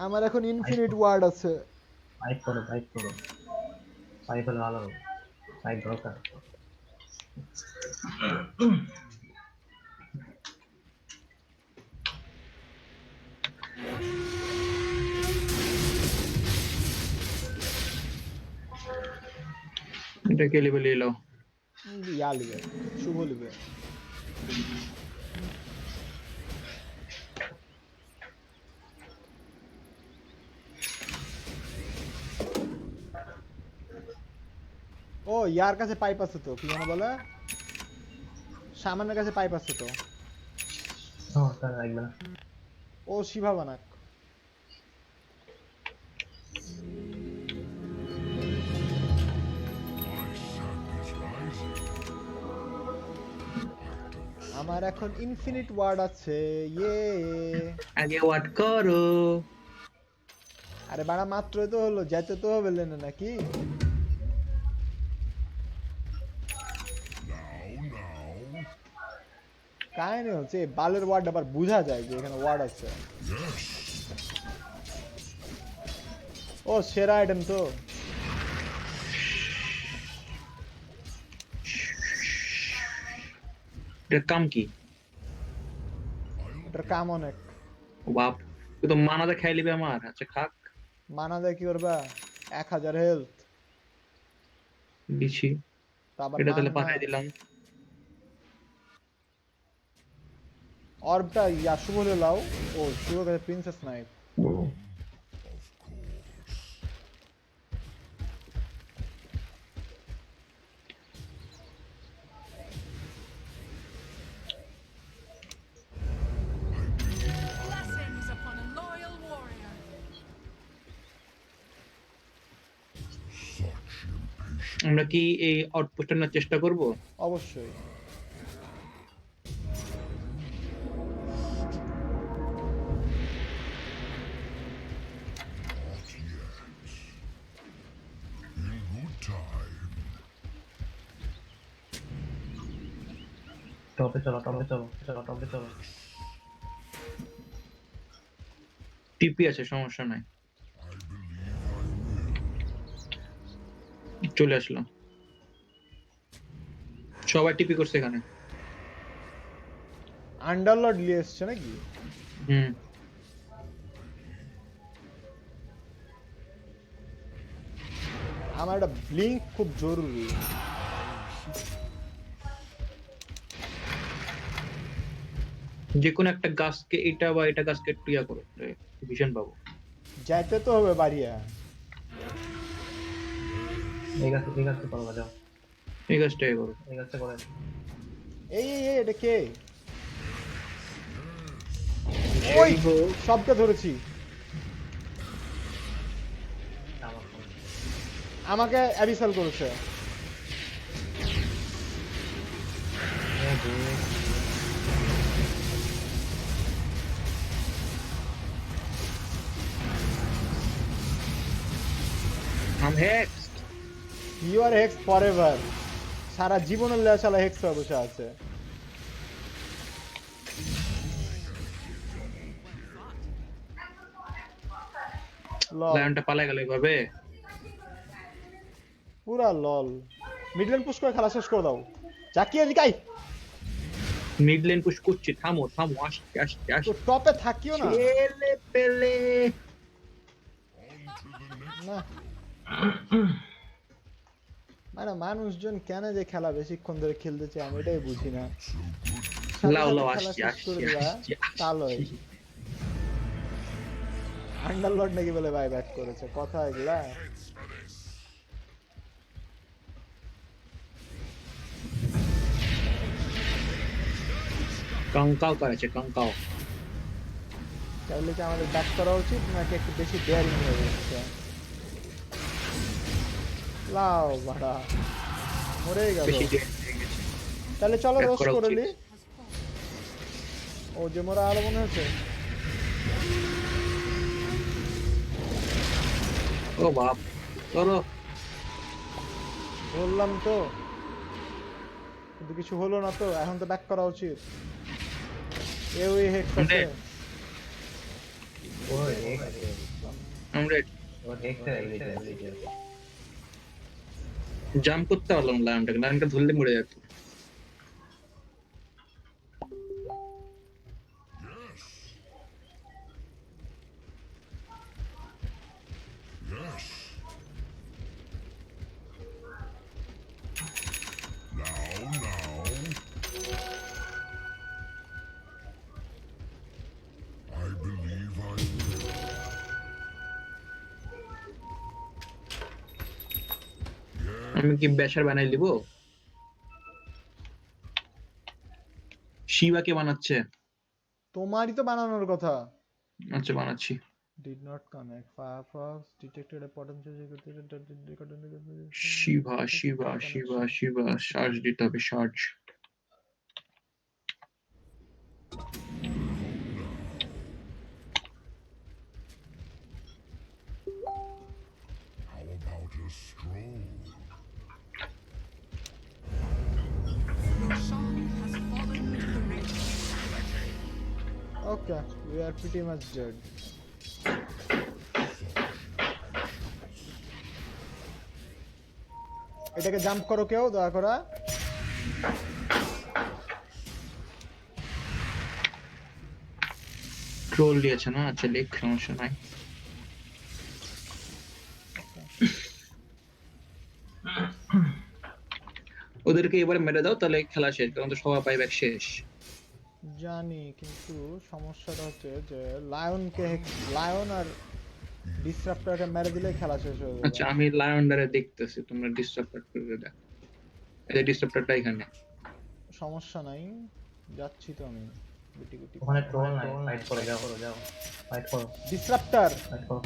আমার এখন ইনফিনিট ওয়ার্ড আছে। ফাইট করো ফাইট হলে ভালো হবে ফাইট দরকার এটা কে লেভেল এলো ইয়া লিবে, শুভ লিবে। ও ইয়ার কাছে পাইপ আছে তো, কি যেন বলে, সামানের কাছে পাইপ আছে তো। তার লাগবে না ও শিভা বানাক। আমার এখন ইনফিনিট ওয়ার্ড আছে, ইয়ে। আগে ওয়াট করো। আরে বাড়া মাত্রই তো হলো, যেতে তো হবে লেনে নাকি? কাহিনী হচ্ছে বালের ওয়ার্ড আবার বোঝা যায় যে এখানে ওয়ার্ড আছে। ও সেরা আইটেম তো। এটার কাম কি? এটার কাম অনেক। ও বাপ, তুই তো মানাতে খাই লিবি আমার। আচ্ছা খাক। মানা দেয় কি করবা? 1000 হেলথ দিছি। এটা তাহলে পাঠাই দিলাম। অর্বটা ইয়া শুভ হলে লাও। ও শুভ কাছে princess night. Blessings upon a loyal warrior. আমরা কি এই আউটপোস্ট নেওয়ার চেষ্টা করব? অবশ্যই। In good time. টপে চলো টিপি আছে, সমস্যা নাই। চলে আসলাম। সবাই টিপি করছে এখানে। আন্ডারলর্ড নিয়ে এসছে নাকি? আমার একটা ব্লিঙ্ক খুব জরুরি। যে কোনো একটা গাছকে এটা বা এটা গাছকে টিয়া করো, ভিশন পাবো। যাইতে তো হবে বাড়িয়া। এই গাছটা করবা যাও। এই গাছটাই করো। এই গাছটা করে এই এটা কে? ওই সবটা ধরেছি। আমাকে অ্যাবিসাল করেছে। I'm hexed. You are hexed forever. সারা জীবনের লেয়া শালা হেক্স হয়ে বসে আছে। লায়নটা পালায় গেল এভাবে। পুরা লল। মিডল্যান্ড পুশ করে খেলা শেষ করে দাও। জাকিয়ে দিকাই। মিড লেন পুশ করছি, থামো আসতে তো টপে থাকিও না। ছেলে পেলে। না। মানে মানুষজন কেন যে খেলা বেশিক্ষণ ধরে খেলতে চায় আমি এটাই বুঝি না। লাও আসছি। আসছি। আন্ডারলর্ড নাকি বলে বাই ব্যাক করেছে, কথা এগুলা। কাঙ্কাও করেছে কাঙ্কাও। তাহলে কি আমাদের ব্যাক করা উচিত নাকি একটু বেশি ডেয়ারিং হয়ে যাচ্ছে? লাও ভাড়া মরে গেল। তাহলে চলো রোস্ট করে নি। ও ও যে মোরা আলো মনে হচ্ছে। ও বাপ ধরো বললাম তো, কিন্তু কিছু হলো না তো। এখন তো ব্যাক করা উচিত। ওই হেক্স আছে। ওর এক আছে, আমরা ওর হেক্সের অ্যাবিলিটি আছে। জাম্প করতে পারলাম লায়নটা ধরলে মরে যেত। Yes. Now. I believe I will. আমি কি বেশার বানাই দিব? শিবাকে বানাচ্ছে। তোমারই তো বানানোর কথা। আচ্ছা বানাচ্ছি। Did not connect. Firefox detected a potential শিবা সার্চ দিতে হবে search. How about a stroll? Your Shan has fallen to the Radiant. Okay, we are pretty much dead. এটাকে জাম্প করো কেউ দয়া করে। ট্রোল দিয়েছে না? আচ্ছা লিখ, সমস্যা নাই। ওদেরকে এবারে মেরে দাও, তাহলে খেলা শেষ, কারণ তো সবাই পাইব্যাক শেষ। জানি, কিন্তু সমস্যাটা হচ্ছে যে লায়ন আর ডিসরাপ্টরকে মেরে দিলে খেলা শেষ হয়ে যাবে। আচ্ছা আমি লায়নডারে দেখতেছি, তোমরা ডিস্টার্ব করে দেখো। এই যে ডিস্টার্বটা এখানে। সমস্যা নাই, যাচ্ছি তো আমি। গুটি গুটি ওখানে ট্রোল নাই, ফাইট করে যাও, ফাইট করো, ডিসরাপ্টর ফাইট করো।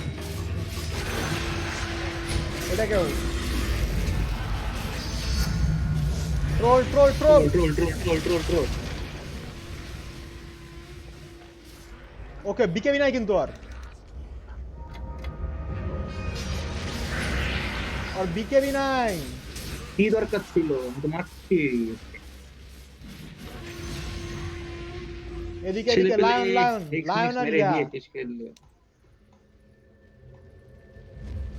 এটা কেউ ট্রোল ট্রোল ট্রোল ট্রোল। ওকে, বিকেবি নাই কিন্তু আর বিকেবি নাই। কি দরকার ছিল? আমি তো মারছি। এদিকে লায়ন আর ইয়া।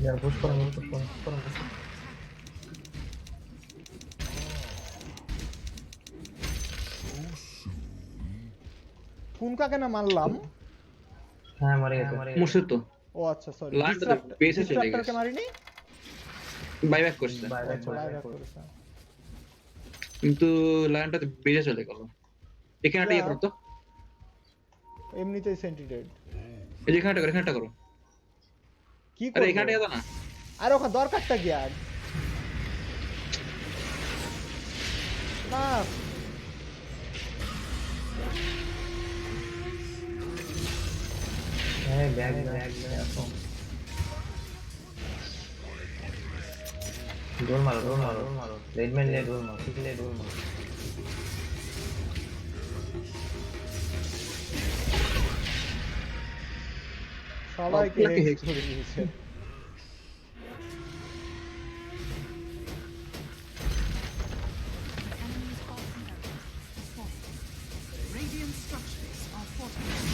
यार पुश करो, पुश करो। কোন কাকে না মারলাম? হ্যাঁ মারি গেছে। মুসে তো। ও আচ্ছা সরি, লায়নটা তো বেসে চলে গেছে। ডিসরাপ্টরকে মারিনি। বাইব্যাক করছে। বাইব্যাক করেছে। কিন্তু লায়নটা তো বেসে চলে গেল। এখানেটা ইয়ে করো তো। এমনিতেই সেন্টিডেড। এই যে এখানটা করো। কি আরে করব? এখানটা তো না। আর ওখানে দরকারটা কি আর? না হ্যাঁ ব্যাগ আসো। ডোর মারো। রেডম্যান নিয়ে ডোর মারো। সবাইকে হেক্স করে দিয়েছে। Enemy's bottom barracks has fallen. Radiant structures are fortified.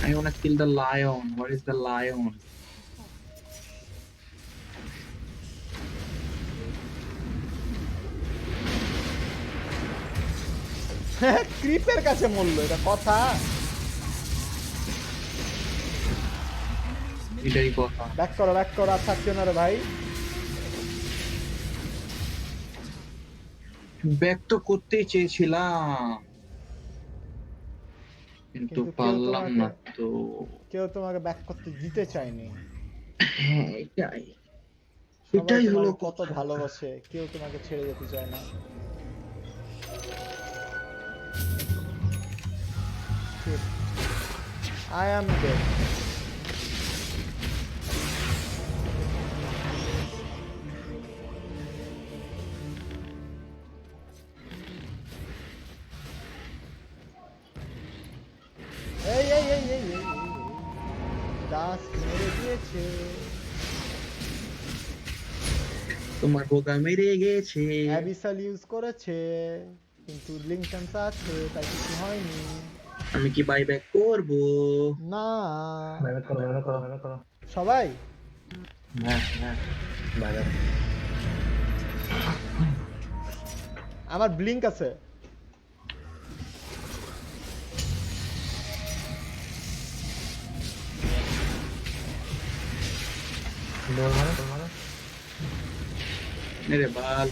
I wanna kill the lion. What is the lion? ক্রিপের কাছে মরলো, এটা কথা? এটাই কথা। ব্যাক করো আর থাকছে না রে ভাই। ব্যাক তো করতেই চেয়েছিলাম, কিন্তু পারলাম না তো। কেউ তোমাকে ব্যাক করতে দিতে চায়নি। হ্যাঁ এটাই সবাই হলো তোমাকে কত ভালোবাসে, কেউ তোমাকে ছেড়ে যেতে চায় না। I am dead. ডাস্ট মেরে দিয়েছে। তোমার বোকা মেরে গেছে। অ্যাবিসাল ইউজ করেছে কিন্তু লিঙ্ক চান্স আছে তাই কিছু হয়নি। আমি কি বাইব্যাক করব? না বাইরে করো বাইরে করো বাইরে করো। সবাই হ্যাঁ হ্যাঁ বাইরে। আমার ব্লিঙ্ক আছে। দৌড় মারো দৌড় মারো। মেরে বাল।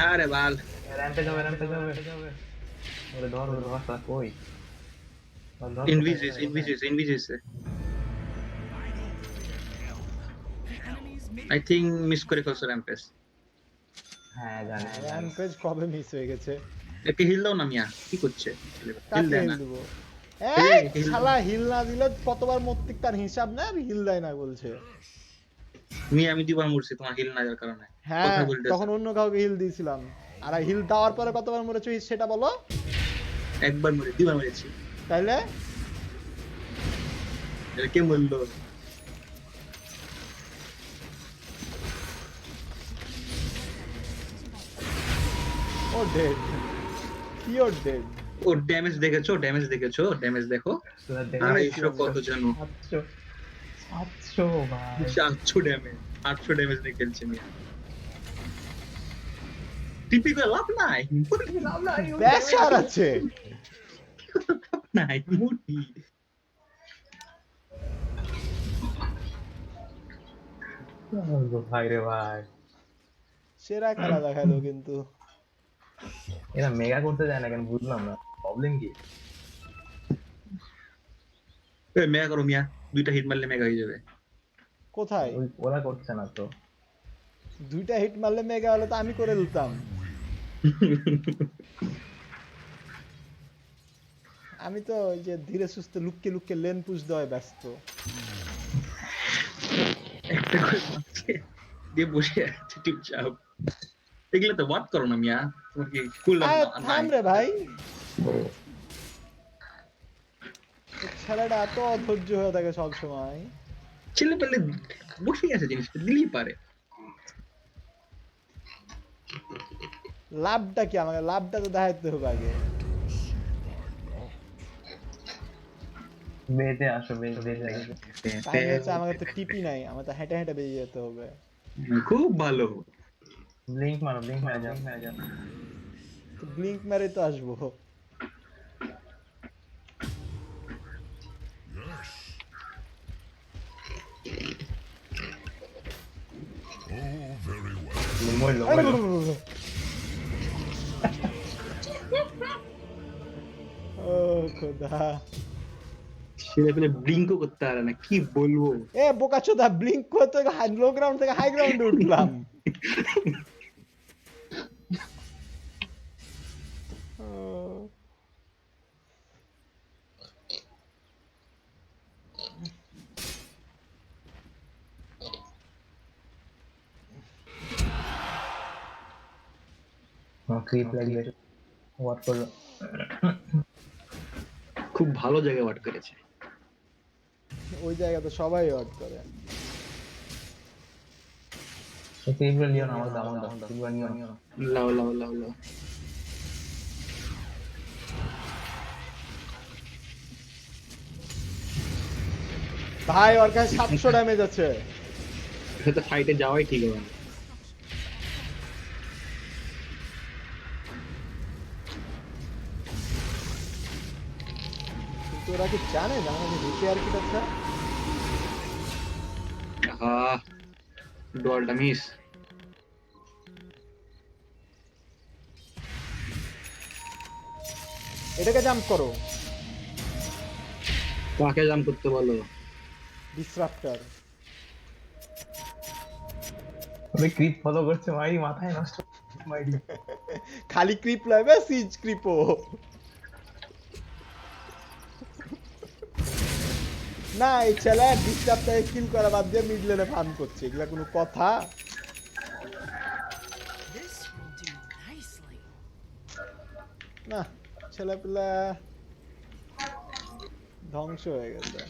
আরে বাল। র্যাম্পে যাবে র্যাম্পে যাবে। ওরে ধর ওরে ধর তা কই? ইনভিজিস The enemy's I middle think miss করে ফেলছো র্যাম্পেস। হ্যাঁ জানি জানি। র্যাম্পেজ কবে মিস হয়ে গেছে? একে হিল দাও না মিয়া, কি করছে? হিল কাকে দেয় হিল না। দিব? এই, এই হিল শালা হিল না দিলে কতবার মত্তিক তার হিসাব না আর হিল দেয় না বলছে। মিয়া আমি দুবার মরছি তোমার হিল না দেওয়ার কারণে। হ্যাঁ কথা বলতেছ। তখন অন্য কাউকে হিল দিয়েছিলাম। আর হিল দেওয়ার পরে কতবার মরেছো সেটা বলো। একবার মরে দুবার মরেছি। তাইলে এটা কে বললো? ও ডেড। কি ও ডেড? ও ড্যামেজ দেখেছো? ড্যামেজ দেখেছো? ড্যামেজ দেখো। আরে এসব কত জানো? 700 700 ভাই। 800 ড্যামেজ। 800 ড্যামেজ দিয়ে খেলছে মিয়া। টিপি করে লাভ নাই। ব্যাসার আছে। লাভ নাই মুটি। ভাই রে ভাই। সেরা খেলা দেখালো কিন্তু। এরা মেগা করতে যায় না কেন বুঝলাম না। প্রবলেম কি? এ মেগা করো মিয়া, দুইটা হিট মারলে মেগা হয়ে যাবে। কোথায়? ওরা করছে না তো। দুইটা হিট মারলে মেগা হলে তো আমি করে দিতাম। আমি তো ওই যে ধীরে সুস্থে লুককে লুককে লেন পুশ দেওয়ায় ব্যস্ত। একটা করে মারছে, দিয়ে বসে আছে চুপচাপ। এগুলো তো ওয়াট করো না মিয়া, তোমার কি কুল থাম রে ভাই। ছেলেটা এত অধৈর্য হয়ে থাকে সব সময়। ছেলে পেলে বসে গেছে, জিনিসটা দিলেই পারে। লাভটা কি? আমাকে লাভটা তো দেখাইতে হবে আগে। বেতে আসো বেতে তাই হচ্ছে আমাকে তো টিপি নাই, আমার তো হেঁটে হেঁটে বেরিয়ে যেতে হবে। খুব ভালো। ব্লিঙ্ক মারো ব্লিঙ্ক মারো যাও। তো ব্লিঙ্ক মেরে তো আসবো। Oh, very well. মরলো ও খোদা। ছেলে পেলে ব্লিঙ্কও করতে পারে না, কি বলবো। এ বোকাচোদা, ব্লিঙ্ক করতে লো গ্রাউন্ড থেকে হাই গ্রাউন্ডে উঠলাম। ক্রিপ লাগবে ওয়াট করলো। খুব ভালো জায়গায় ওয়াট করেছে। ওই জায়গাতে সবাই ওয়াট করে। ক্রিপগুলো নিও না, আমার দাম ক্রিপগুলো নিও না। লাও লাও লাও লাও। ভাই ওর কাছে 700 ড্যামেজ আছে। এটা ফাইটে যাওয়াই ঠিক হবে না। কিন্তু ওরা কি জানে যে আমাদের রিপেয়ার কিট আছে? আহ ডলটা মিস। এটাকে জাম্প করো। কাকে জাম্প করতে বলো? ডিসরাপ্টর। ওই ক্রিপ ফলো করছে ভাই, মাথায় নষ্ট। মাইডি খালি ক্রিপ লইবে সিজ ক্রিপও না এই ছেলে ডিস্টার্ব থেকে কিল করা বাদ দিয়ে মিড লেনে ফার্ম করছে এগুলা কোনো কথা This will do nicely. না ছেলে পেলা ধ্বংস হয়ে গেছে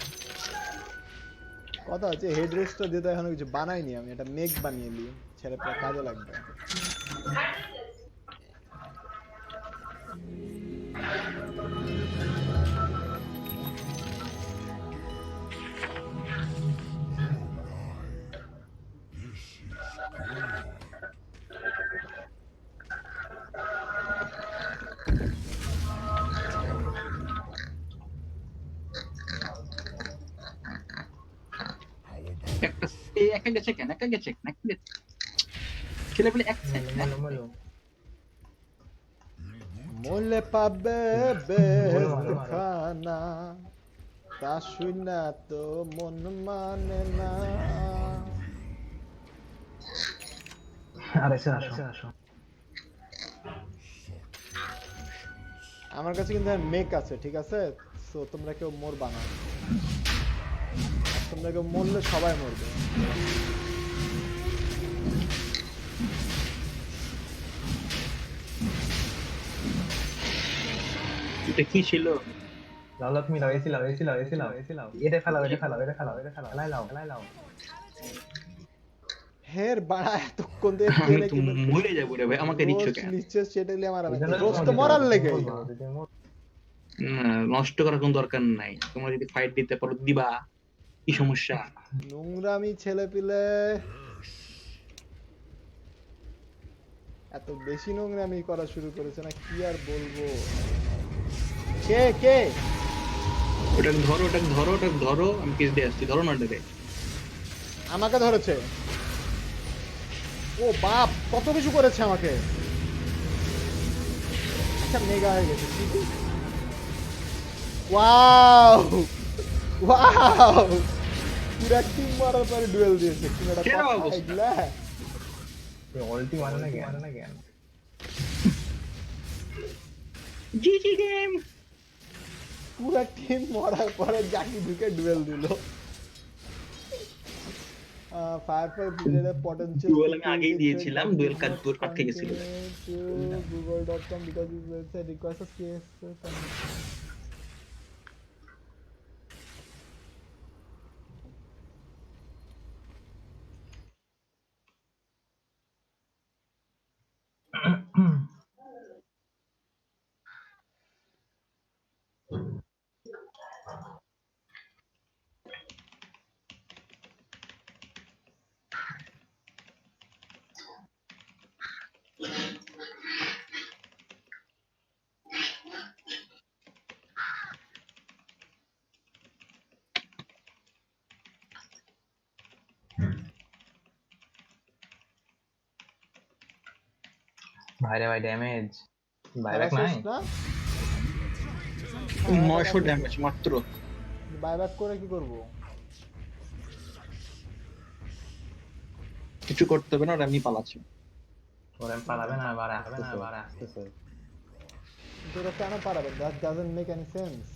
কথা হচ্ছে হেড রেস্টটা দিতে এখনো কিছু বানাইনি আমি এটা মেক বানিয়ে নিই ছেলে পেলা কাজে লাগবে একা গেছে কেন ছেলে পেলে এক মোলে পাবে বেহেশত খানা তা শুনা তো মন মানে না আরে আসো আমার কাছে কিন্তু মেক আছে ঠিক আছে সো তোমরা কেউ মরবা না তোমরা কেউ মরলে সবাই মরবে এটা কি ছিল লাউলা তুমি লাও এসি লাও এটা ফেলাও লাই লাও হের বাড়া এতক্ষণ ধরে আমি কেনে তো কি মরে যাবো রে ভাই আমাকে দিচ্ছ কেন নিচে সেটাইলে আমার রোস্ট মরার লেগে নষ্ট করার কোনো দরকার নাই তোমরা যদি ফাইট দিতে পারো দিবা কি সমস্যা নোংরামি ছেলে পিলে এত বেশি নোংরামি করা শুরু করেছে না কি আর বলবো কে ওটাকে ধরো আমি কিস দিয়ে আসছি ধরো না রে আমাকে ধরেছে ও বাপ কত কিছু করেছে আমাকে আচ্ছা মেগা হয়ে গেছে ওয়াও পুরা টিম মারার পরে ডুয়েল দিয়েছে কি একটা কেন কথা অবস্থা? এগুলা অলটি মারে না কেন জিজি গেম পুরা টিম মারার পরে জাকি ঢুকে ডুয়েল দিল ফায়ারফায়ার ব্রিগেডের পটেনশিয়াল Duel আমি আগেই দিয়েছিলাম, duel কাজ তোর কাটকে গেছিল। google.com because this website requires a CS ভাই ড্যামেজ বাইব্যাক নাই না 900 ড্যামেজ মাত্র বাইব্যাক করে কি করব কিছু করতে হবে না আর এমনি পালাচ্ছে ওরা পালাবে না আবার আসতেছে তোরা কেন পারাবে that doesn't make any sense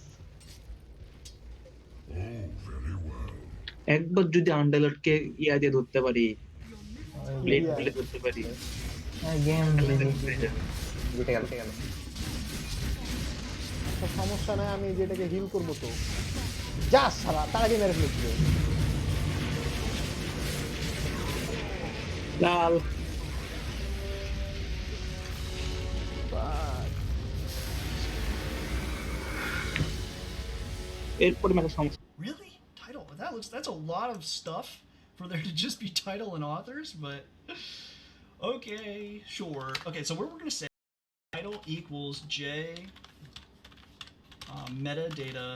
একবার যদি আন্ডারলটকে ইয়া দিয়ে ধরতে পারি ব্লেড দিয়ে ধরতে পারি গেম জিতে গেল তো সমস্যা নাই আমি যেটাকে হিল করব তো যা শালা তার আগে মেরে ফেলেছিল লাল এরপরে মানে সমস্যা Really? Title? That's a lot of stuff for there to just be title and authors, but okay, sure. Okay, so we're gonna say title equals J metadata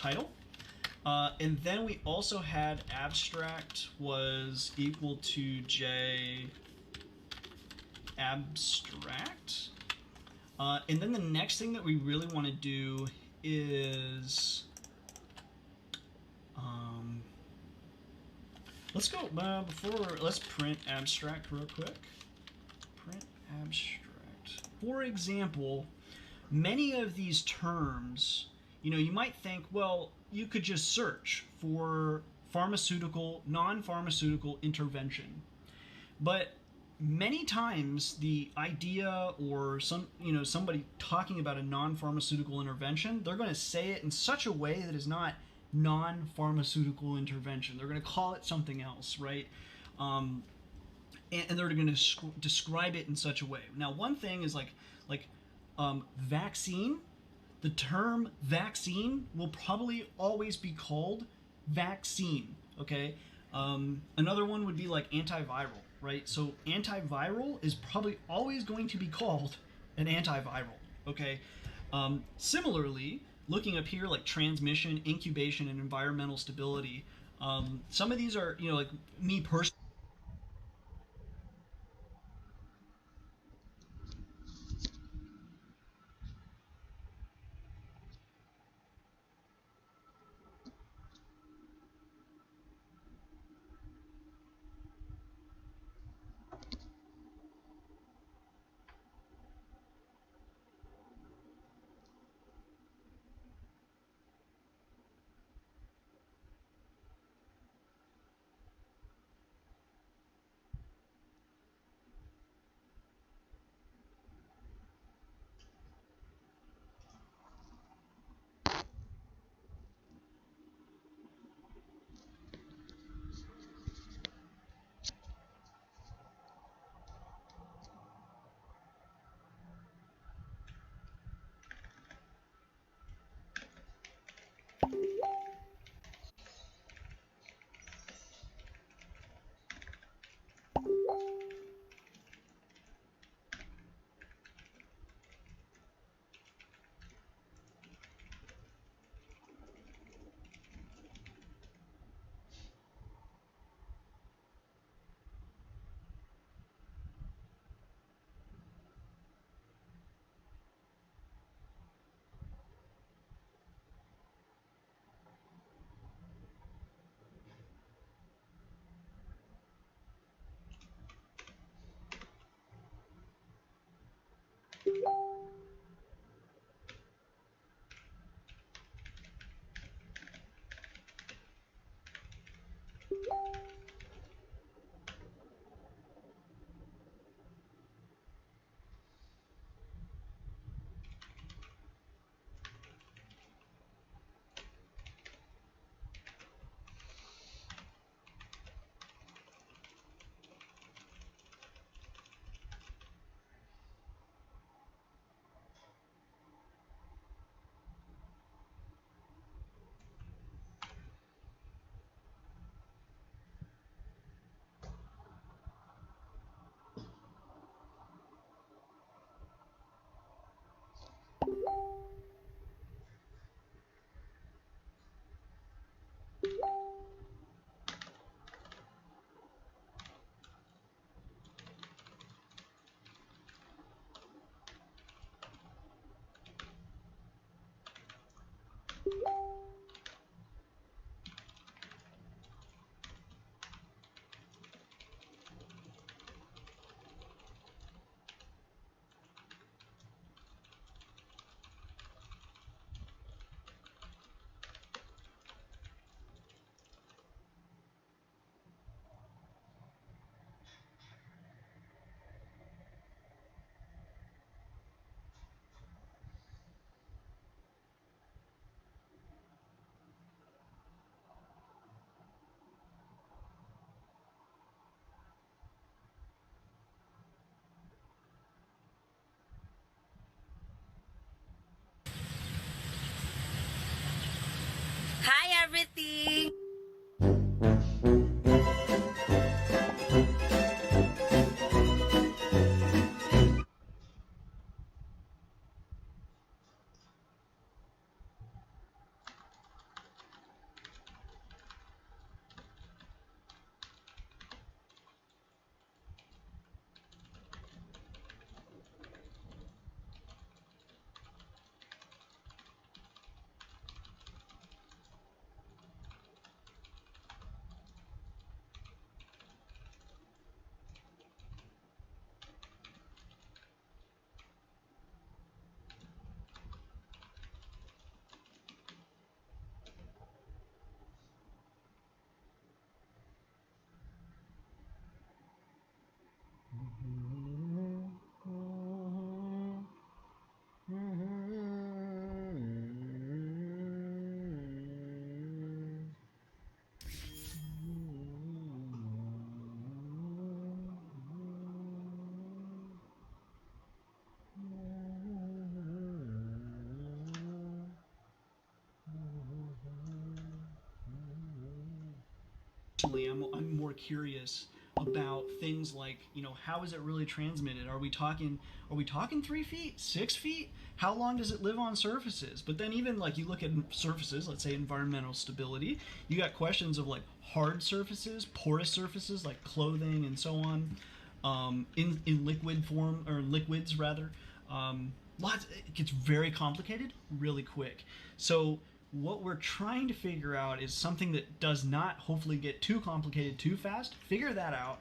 title. And then we also had abstract was equal to J abstract. And then the next thing that we really want to do is Let's go let's print abstract real quick. Print abstract. For example, many of these terms, you might think, well, you could just search for non-pharmaceutical intervention. But many times the idea or somebody talking about a non-pharmaceutical intervention, they're going to say it in such a way that is not non-pharmaceutical intervention. They're going to call it something else, right? And they're going to describe it in such a way. Now, one thing is like vaccine. The term vaccine will probably always be called vaccine. Okay. Another one would be like antiviral, right? So antiviral is probably always going to be called an antiviral. Okay. Similarly, looking up here, like transmission, incubation, and environmental stability. Some of these are, like me personally. Hi, everything. personally, I'm more curious about things like, you know, how is it really transmitted? Are we talking 3 feet, 6 feet? How long does it live on surfaces? But then even like you look at surfaces, let's say environmental stability, you got questions of like hard surfaces, porous surfaces like clothing and so on, in liquid form, or liquids rather. It gets very complicated really quick. So what we're trying to figure out is something that does not hopefully get too complicated too fast. Figure that out,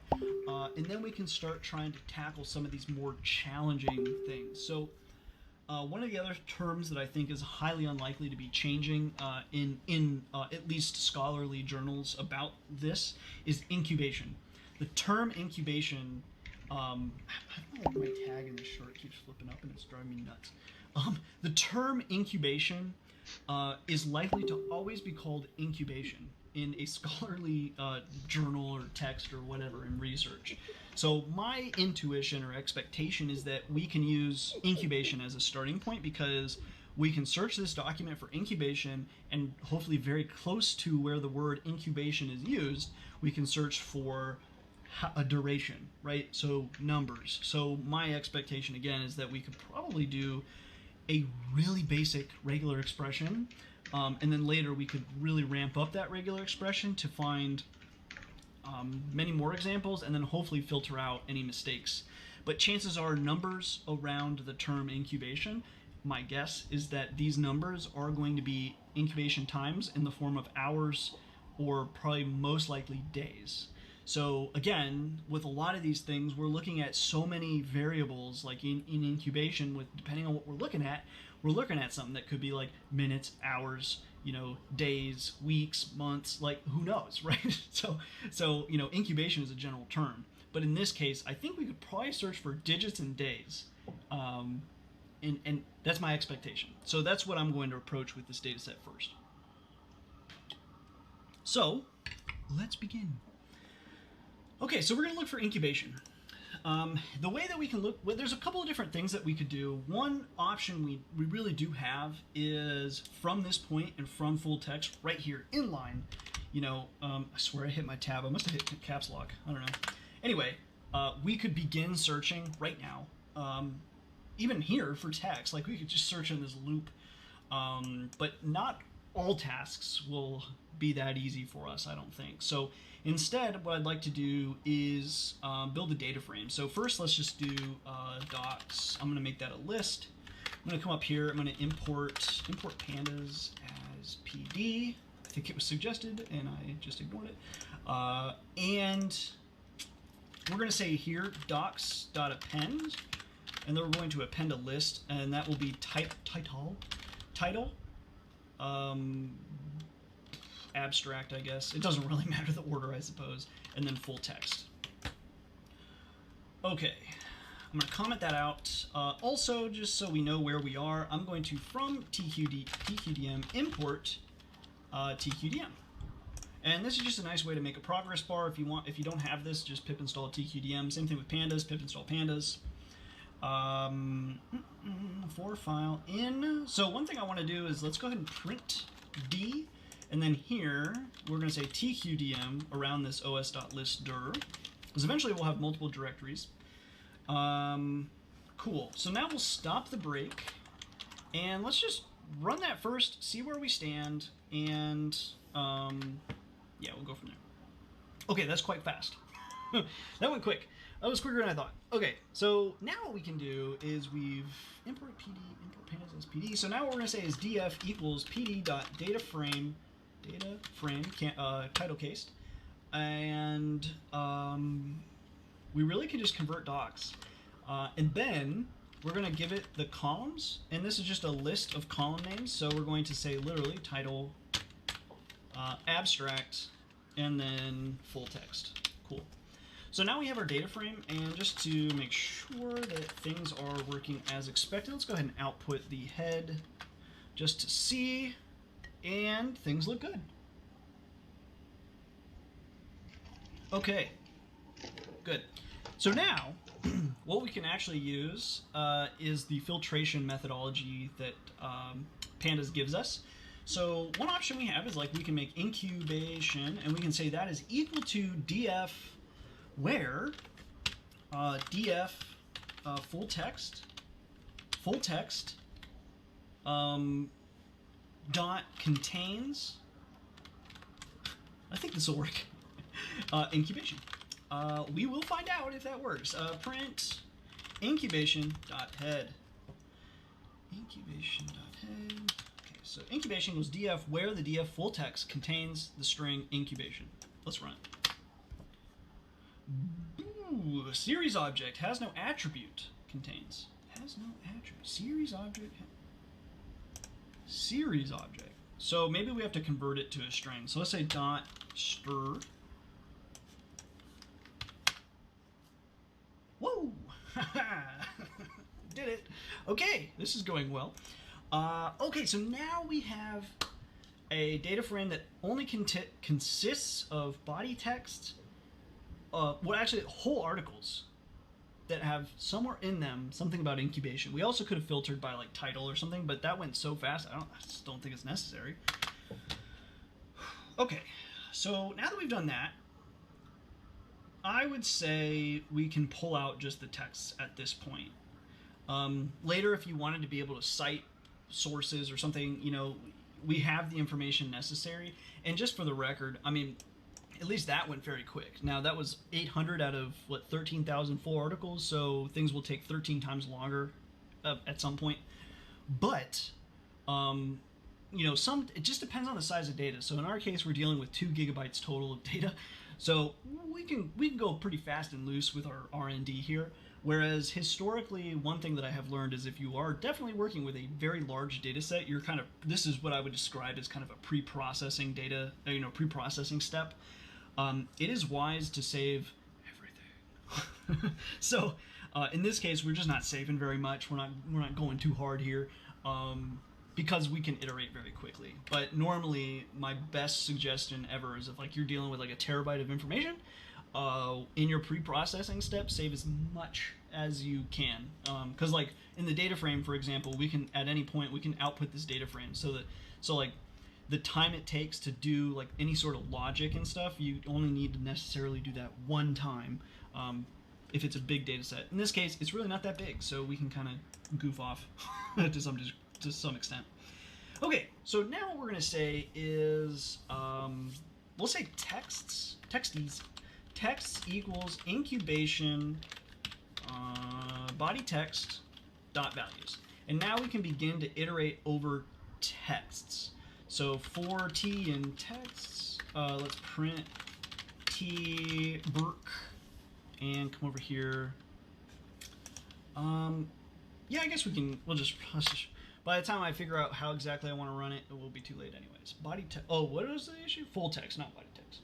and then we can start trying to tackle some of these more challenging things. So one of the other terms that I think is highly unlikely to be changing in at least scholarly journals about this is incubation. The term incubation, I don't know if my tag in this shirt keeps flipping up and it's driving me nuts. The term incubation is likely to always be called incubation in a scholarly journal or text or whatever in research. So my intuition or expectation is that we can use incubation as a starting point, because we can search this document for incubation, and hopefully very close to where the word incubation is used, we can search for a duration, right? So numbers. So my expectation again is that we could probably do a really basic regular expression, and then later we could really ramp up that regular expression to find many more examples, and then hopefully filter out any mistakes. But chances are numbers around the term incubation, my guess is that these numbers are going to be incubation times in the form of hours, or probably most likely days. So again, with a lot of these things, we're looking at so many variables, like in incubation, with depending on what we're looking at something that could be like minutes, hours, you know, days, weeks, months, like who knows, right? So you know, incubation is a general term, but in this case, I think we could probably search for digits and days, and that's my expectation. So that's what I'm going to approach with this data set first. So let's begin. Okay, so we're going to look for incubation. The way that we can look, well, there's a couple of different things that we could do. One option we really do have is from this point and from full text right here in line. You know, I swear I hit my tab. I must have hit caps lock. I don't know. Anyway, we could begin searching right now. Even here for text, like we could just search in this loop. But not all tasks will be that easy for us, I don't think. So instead, what I'd like to do is build a data frame. So first, let's just do docs. I'm going to make that a list. I'm going to come up here. I'm going to import pandas as PD. I think it was suggested, and I just ignored it. And we're going to say here docs.append, and then we're going to append a list, and that will be title. Abstract, I guess. It doesn't really matter the order, I suppose. And then full text. Okay, I'm going to comment that out. Also, just so we know where we are, I'm going to, from TQDM, import TQDM. And this is just a nice way to make a progress bar. If you don't have this, just pip install TQDM. Same thing with pandas, pip install pandas. For file in. So one thing I want to do is let's go ahead and print D. And then here, we're going to say tqdm around this os.listdir, because eventually we'll have multiple directories. Cool. So now we'll stop the break, and let's just run that first, see where we stand, and yeah, we'll go from there. Okay, that's quite fast. That went quick. That was quicker than I thought. Okay, so now what we can do is we've import PD, import pandas as PD. So now what we're going to say is df equals pd.dataframe title cased, and we really can just convert docs, and then we're going to give it the columns, and this is just a list of column names, so we're going to say literally title, abstract, and then full text. Cool. So now we have our data frame, and just to make sure that things are working as expected, let's go ahead and output the head just to see. And things look good. Okay, good. So now, what we can actually use is the filtration methodology that Pandas gives us. So one option we have is like we can make incubation, and we can say that is equal to df where df full text dot contains. I think this will work. Incubation. We will find out if that works. Print incubation dot head. Incubation dot head. Okay, so incubation was df where the df full text contains the string incubation. Let's run it. Ooh, series object has no attribute contains. Has no attribute. Series object. So maybe we have to convert it to a string. So let's say dot str. Whoa! Did it. Okay, this is going well. Okay, so now we have a data frame that only consists of body text, well, actually whole articles that have somewhere in them something about incubation. We also could have filtered by like title or something, but that went so fast, I just don't think it's necessary. Okay, so now that we've done that, I would say we can pull out just the text at this point. Later, if you wanted to be able to cite sources or something, you know, we have the information necessary. And just for the record, I mean, at least that went very quick. Now, that was 800 out of, what, 13,000 full articles, so things will take 13 times longer at some point. But, you know, it just depends on the size of data. So in our case, we're dealing with 2 gigabytes total of data. So we can go pretty fast and loose with our R&D here. Whereas historically, one thing that I have learned is if you are definitely working with a very large data set, you're kind of, this is what I would describe as kind of a pre-processing data, you know, pre-processing step. It is wise to save everything. So in this case, we're just not saving very much. We're not going too hard here because we can iterate very quickly. But normally, my best suggestion ever is if like you're dealing with like a terabyte of information, in your pre-processing step, save as much as you can. Because like in the data frame, for example, we can at any point we can output this data frame so like the time it takes to do like any sort of logic and stuff, you only need to necessarily do that one time if it's a big data set. In this case, it's really not that big, so we can kind of goof off to some extent. Okay, so now what we're gonna say is we'll say texts equals incubation body text dot values, and now we can begin to iterate over texts. So for t in texts, let's print t Burke and come over here. Yeah, I guess we'll just by the time I figure out how exactly I want to run it, it will be too late anyways. Body text. Oh, what is the issue? Full text, not body text.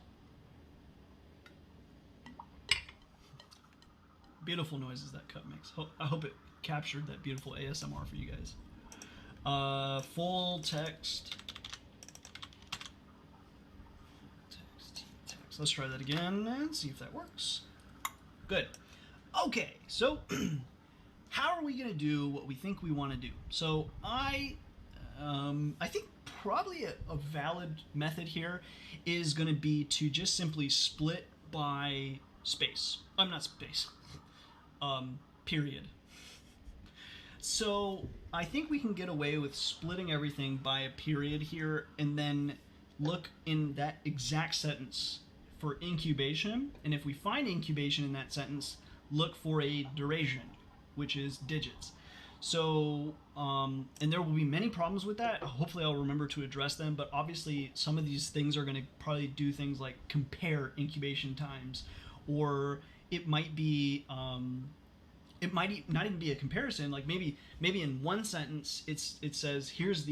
Beautiful noises that cut makes. I hope it captured that beautiful ASMR for you guys. Full text. Text. Let's try that again and see if that works. Good. Okay, so how are we going to do what we think we want to do? So I think probably a valid method here is going to be to just simply split by space. I'm not space. Period. So I think we can get away with splitting everything by a period here and then look in that exact sentence for incubation. And if we find incubation in that sentence, look for a duration, which is digits. So, and there will be many problems with that. Hopefully I'll remember to address them, but obviously some of these things are going to probably do things like compare incubation times, or it might be, it might not even be a comparison. Like maybe in one sentence it says here's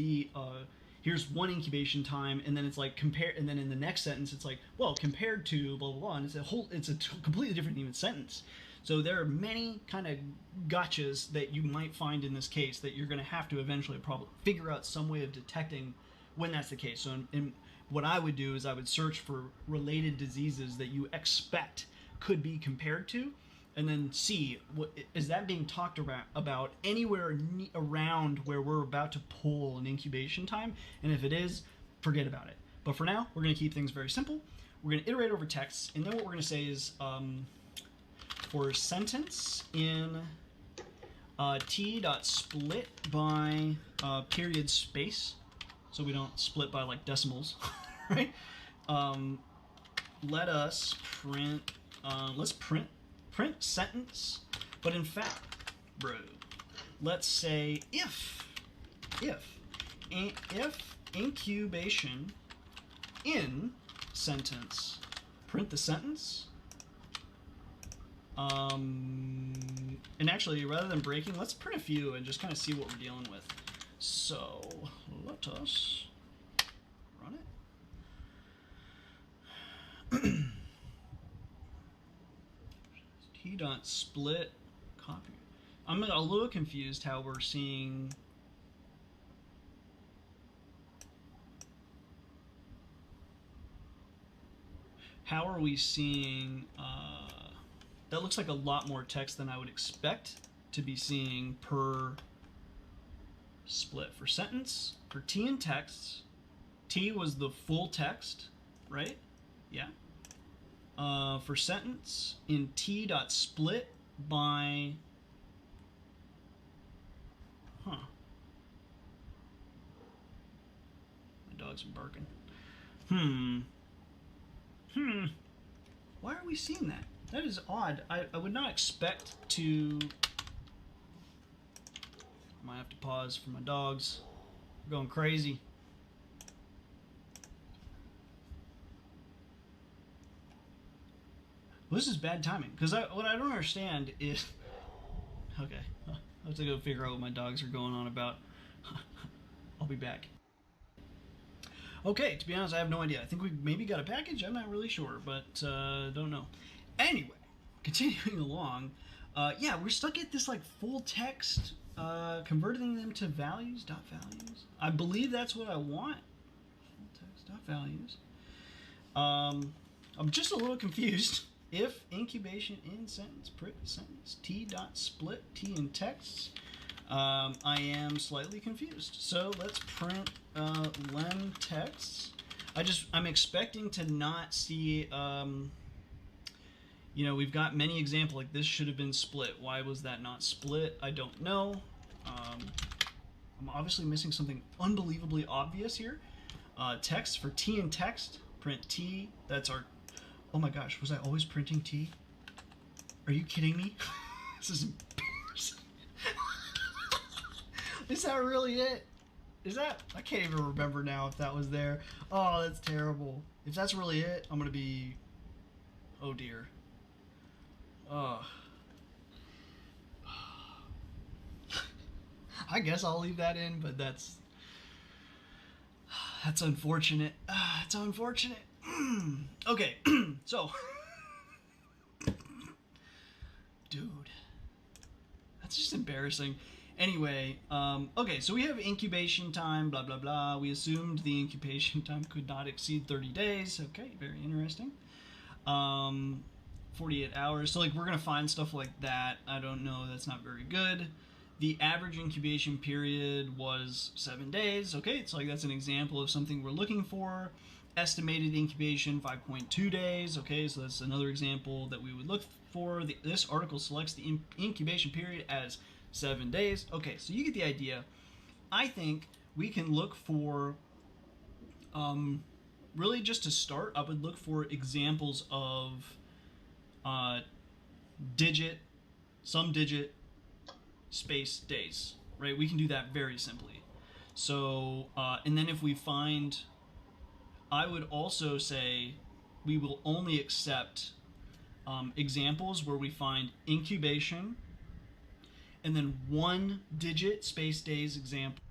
one incubation time, and then it's like compare, and then in the next sentence it's like, well, compared to blah blah blah, and it's a completely different even sentence. So there are many kind of gotchas that you might find in this case that you're going to have to eventually probably figure out some way of detecting when that's the case. So what I would do is I would search for related diseases that you expect could be compared to, and then see what is that being talked about anywhere around where we're about to pull an incubation time, and if it is, forget about it. But for now, we're going to keep things very simple. We're going to iterate over text, and then what we're going to say is for sentence in t.split by period space, so we don't split by like decimals, right? Let us print. Let's print sentence, but in fact, bro, let's say if incubation in sentence, print the sentence. And actually, rather than breaking, let's print a few and just kind of see what we're dealing with. So let us run it. T.split copy. I'm a little confused how we're seeing. How are we seeing? That looks like a lot more text than I would expect to be seeing per split. For sentence, for T in text, T was the full text, right? Yeah. For sentence, in T.split by... Huh. My dog's been barking. Why are we seeing that? That is odd. I would not expect to... I might have to pause for my dogs. They're going crazy. Well, this is bad timing, because what I don't understand is... Okay, I have to go figure out what my dogs are going on about. I'll be back. Okay, to be honest, I have no idea. I think we maybe got a package. I'm not really sure, but don't know. Anyway, continuing along. Yeah, we're stuck at this like full text, converting them to values, dot values. I believe that's what I want. Full text, dot values. I'm just a little confused. If incubation in sentence, print sentence, t.split, t in texts. I am slightly confused. So let's print len texts. I'm expecting to not see, you know, we've got many examples like this should have been split. Why was that not split? I don't know. I'm obviously missing something unbelievably obvious here. Text, for T in text, print T. That's our... Oh my gosh, was I always printing T? Are you kidding me? This is embarrassing. Is that really it? Is that... I can't even remember now if that was there. Oh, that's terrible. If that's really it, I'm gonna be... Oh dear. Oh. I guess I'll leave that in, but that's unfortunate. It's unfortunate. Okay, so... Dude. That's just embarrassing. Anyway, okay, so we have incubation time, blah, blah, blah. We assumed the incubation time could not exceed 30 days. Okay, very interesting. 48 hours. So, like, we're going to find stuff like that. I don't know. That's not very good. The average incubation period was 7 days. Okay, it's like that's an example of something we're looking for. Estimated incubation, 5.2 days. Okay, so that's another example that we would look for. This article selects the incubation period as 7 days. Okay, so you get the idea. I think we can look for, really just to start, I would look for examples of some digit, space, days, right? We can do that very simply. So, and then if we find, I would also say we will only accept examples where we find incubation and then 1 digit space days example.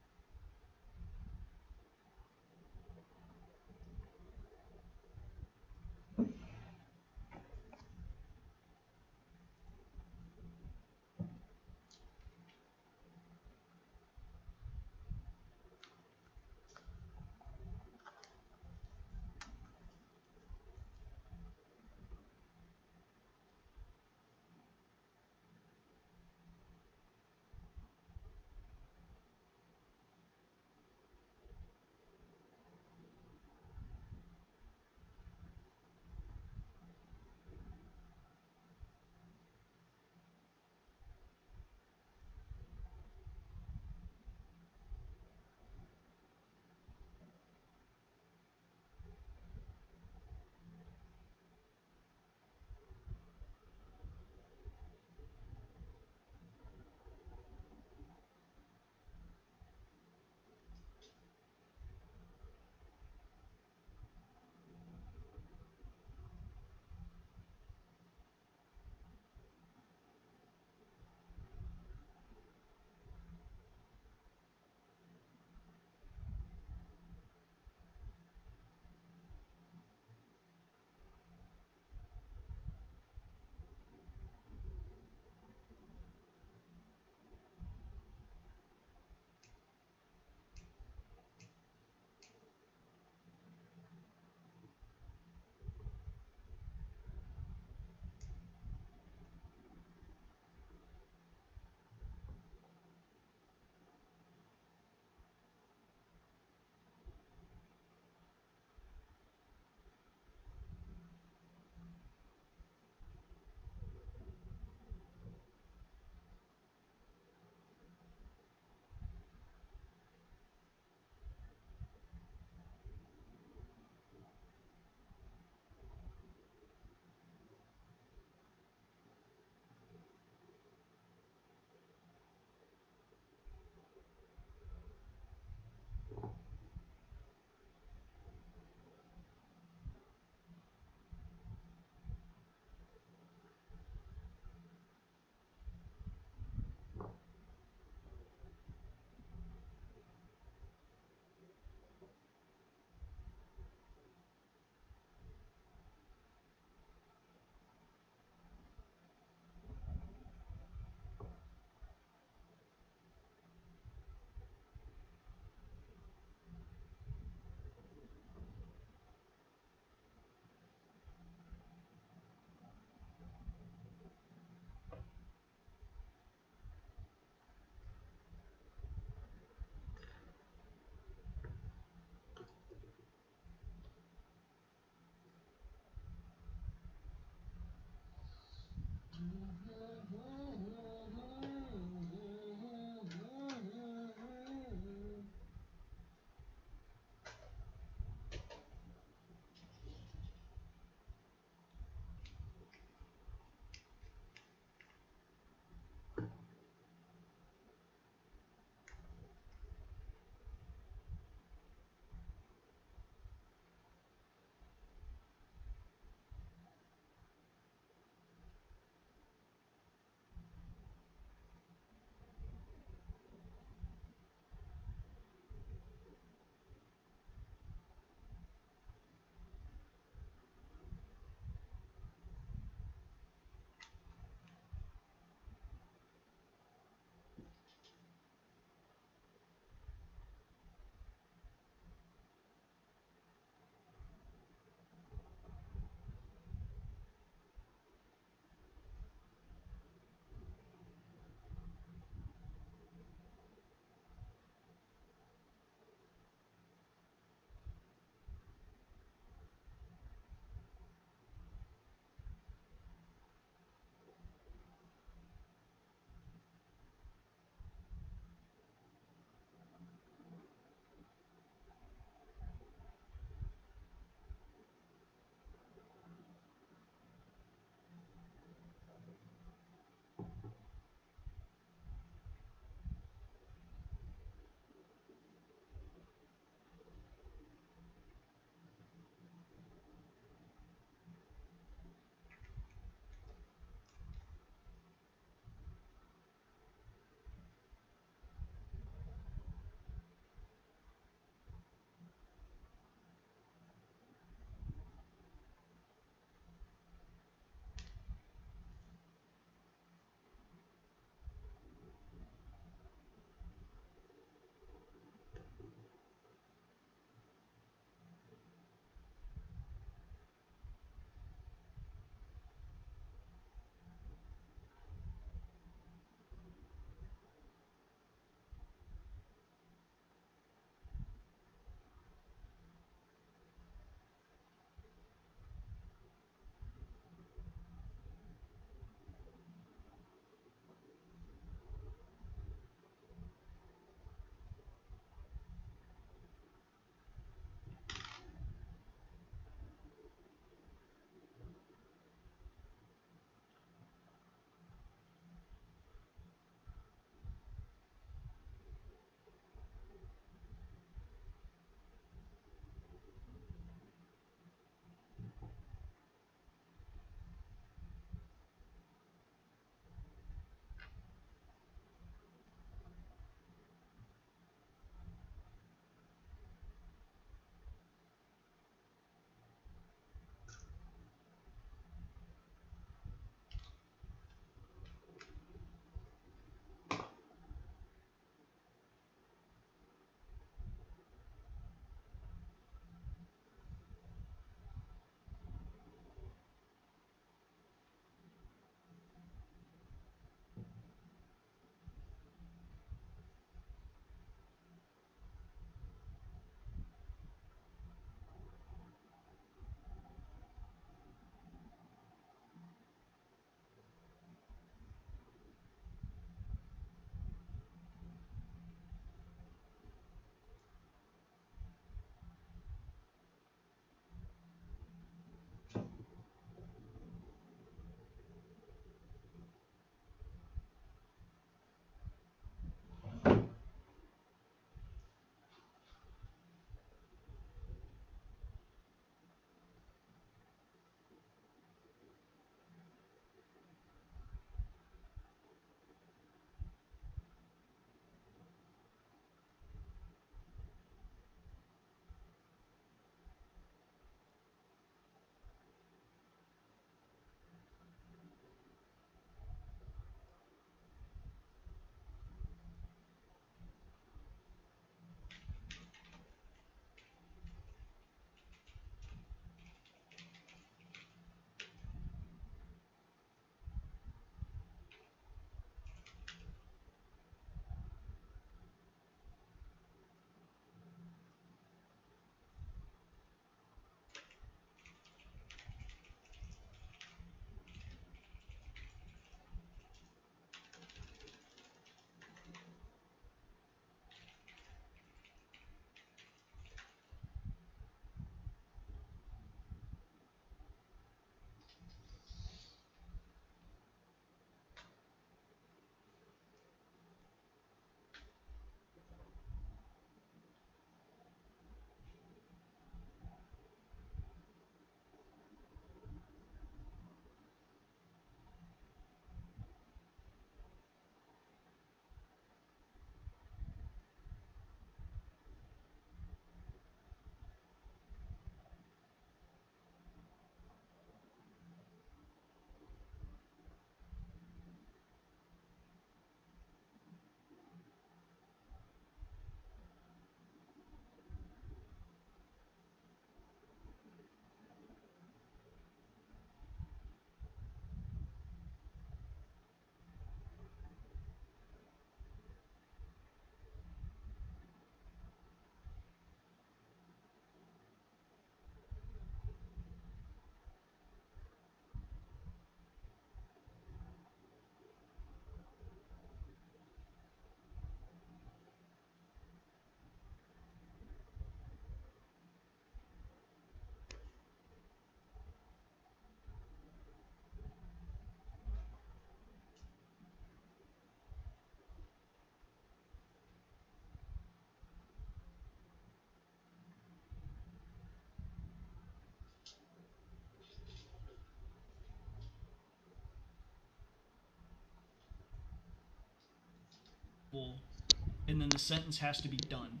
and then the sentence has to be done.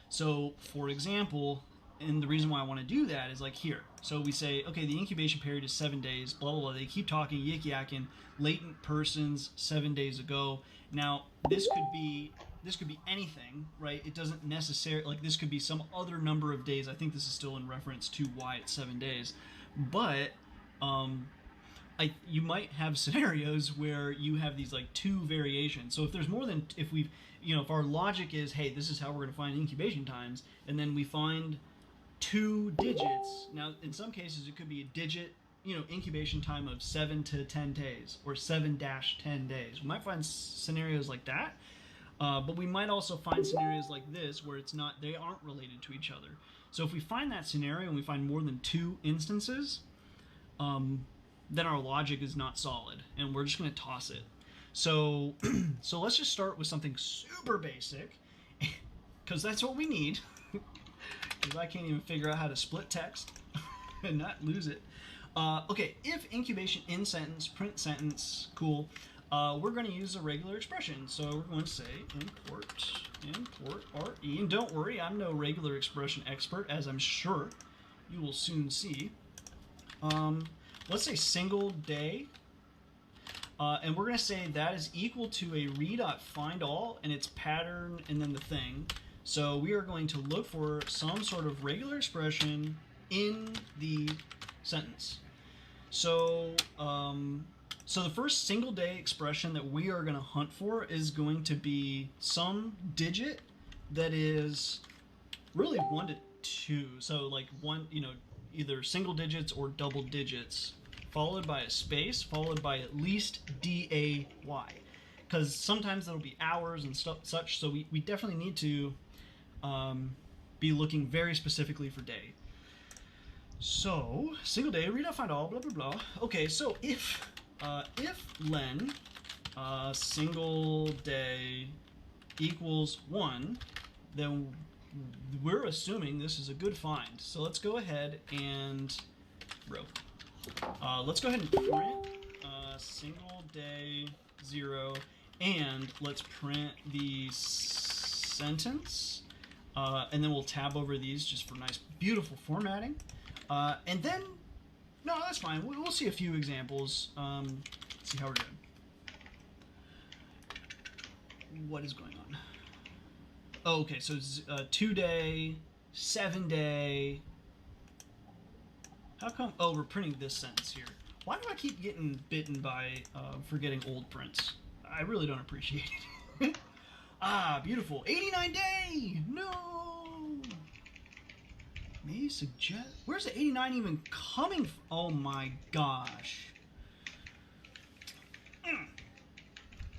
So, for example, and the reason why I want to do that is like here. So we say, okay, the incubation period is 7 days, blah, blah, blah. They keep talking, yik-yakking, latent persons 7 days ago. Now, this could be anything, right? It doesn't necessarily, like this could be some other number of days. I think this is still in reference to why it's 7 days. But you might have scenarios where you have these like two variations. So if there's more than, if our logic is, hey, this is how we're going to find incubation times, and then we find 2 digits. Now, in some cases, it could be a digit, incubation time of 7 to 10 days or 7-10 days. We might find scenarios like that, but we might also find scenarios like this where they aren't related to each other. So if we find that scenario and we find more than 2 instances, then our logic is not solid, and we're just going to toss it. So, so let's just start with something super basic, because that's what we need. Because I can't even figure out how to split text and not lose it. Okay, if incubation in sentence, print sentence, cool. We're going to use a regular expression. So we're going to say import RE. And don't worry, I'm no regular expression expert, as I'm sure you will soon see. Let's say single day. And we're going to say that is equal to a re.findAll and its pattern and then the thing. So we are going to look for some sort of regular expression in the sentence. So, so the first single day expression that we are going to hunt for is going to be some digit that is really 1 to 2. So like either single digits or double digits, followed by a space, followed by at least DAY. Because sometimes that'll be hours and such, so we definitely need to be looking very specifically for day. So, single day, re.findAll, blah, blah, blah. Okay, so if len single day equals 1, then we're assuming this is a good find. So let's go ahead and let's go ahead and print single day 0, and let's print the sentence, and then we'll tab over these just for nice, beautiful formatting. And then, no, that's fine. We'll see a few examples. See how we're doing. What is going on? Oh, okay, so it's 2 day, 7 day. How come? Oh, we're printing this sentence here. Why do I keep getting bitten by forgetting old prints? I really don't appreciate it. Ah, beautiful. 89 day! No! May suggest... Where's the 89 even coming from? Oh my gosh.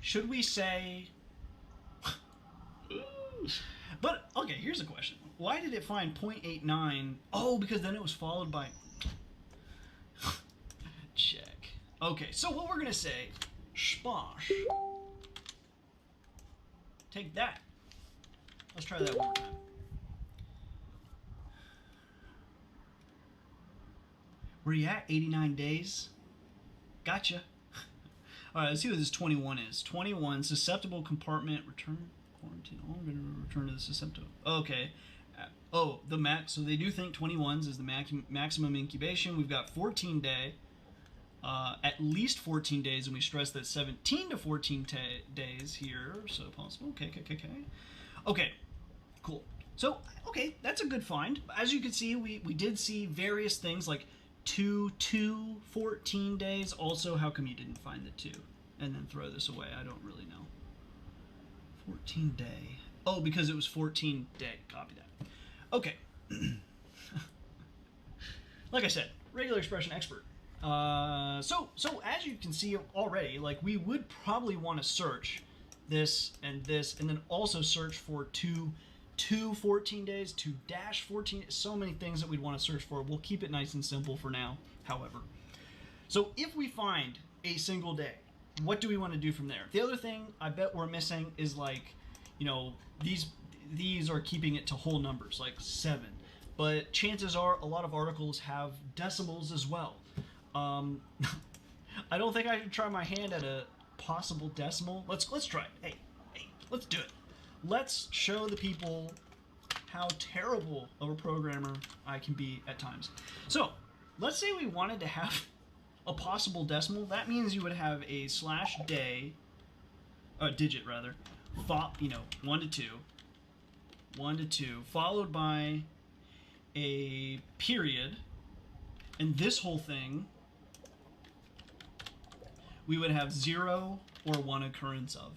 Should we say... But, okay, here's a question. Why did it find 0.89? Oh, because then it was followed by... Check. Okay, so what we're gonna say... Shposh. Take that. Let's try that one more time. Where you at? 89 days? Gotcha. Alright, let's see what this 21 is. 21, susceptible compartment, return, quarantine. Oh, I'm going to return to the susceptible. Okay. Oh, the max. So they do think 21s is the maximum incubation. We've got 14 day. At least 14 days, and we stress that 17 to 14 days here, so possible. Okay. Okay, cool. So, okay, that's a good find. As you can see, we did see various things like 2, 14 days. Also, how come you didn't find the 2? And then throw this away? I don't really know. 14 day. Oh, because it was 14 day. Copy that. Okay. Like I said, regular expression expert. So as you can see already, like we would probably want to search this, and then also search for 2 14 days, 2-14, so many things that we'd want to search for. We'll keep it nice and simple for now, however. So if we find a single day, what do we want to do from there? The other thing I bet we're missing is like, these are keeping it to whole numbers, like 7. But chances are a lot of articles have decimals as well. I don't think I should try my hand at a possible decimal. Let's try it. Hey, Let's do it. Let's show the people how terrible of a programmer I can be at times. So, let's say we wanted to have a possible decimal. That means you would have a slash day, digit rather, 1 to 2, 1 to 2, followed by a period, and this whole thing we would have 0 or 1 occurrence of,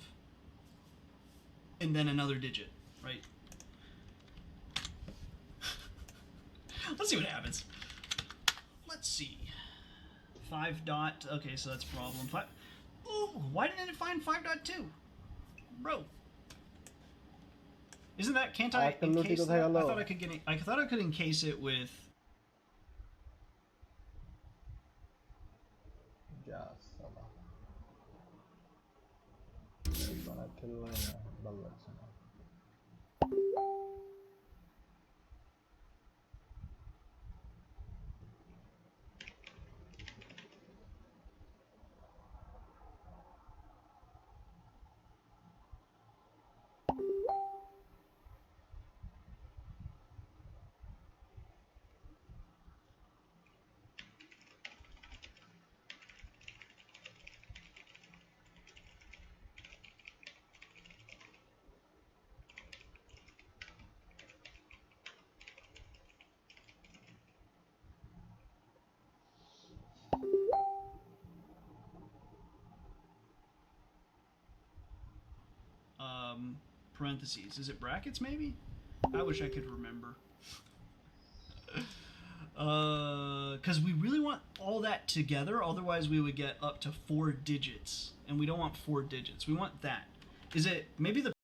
and then another digit, right? Let's see what happens. Let's see. 5 dot. Okay, so that's problem. 5. Ooh, why didn't it find 5.2? Bro. Isn't that? Can't I encase that? I thought I could get it. I thought I could encase it with. Parentheses. Is it brackets maybe? I wish I could remember. Because we really want all that together, otherwise we would get up to 4 digits, and we don't want 4 digits. We want that. Is it maybe the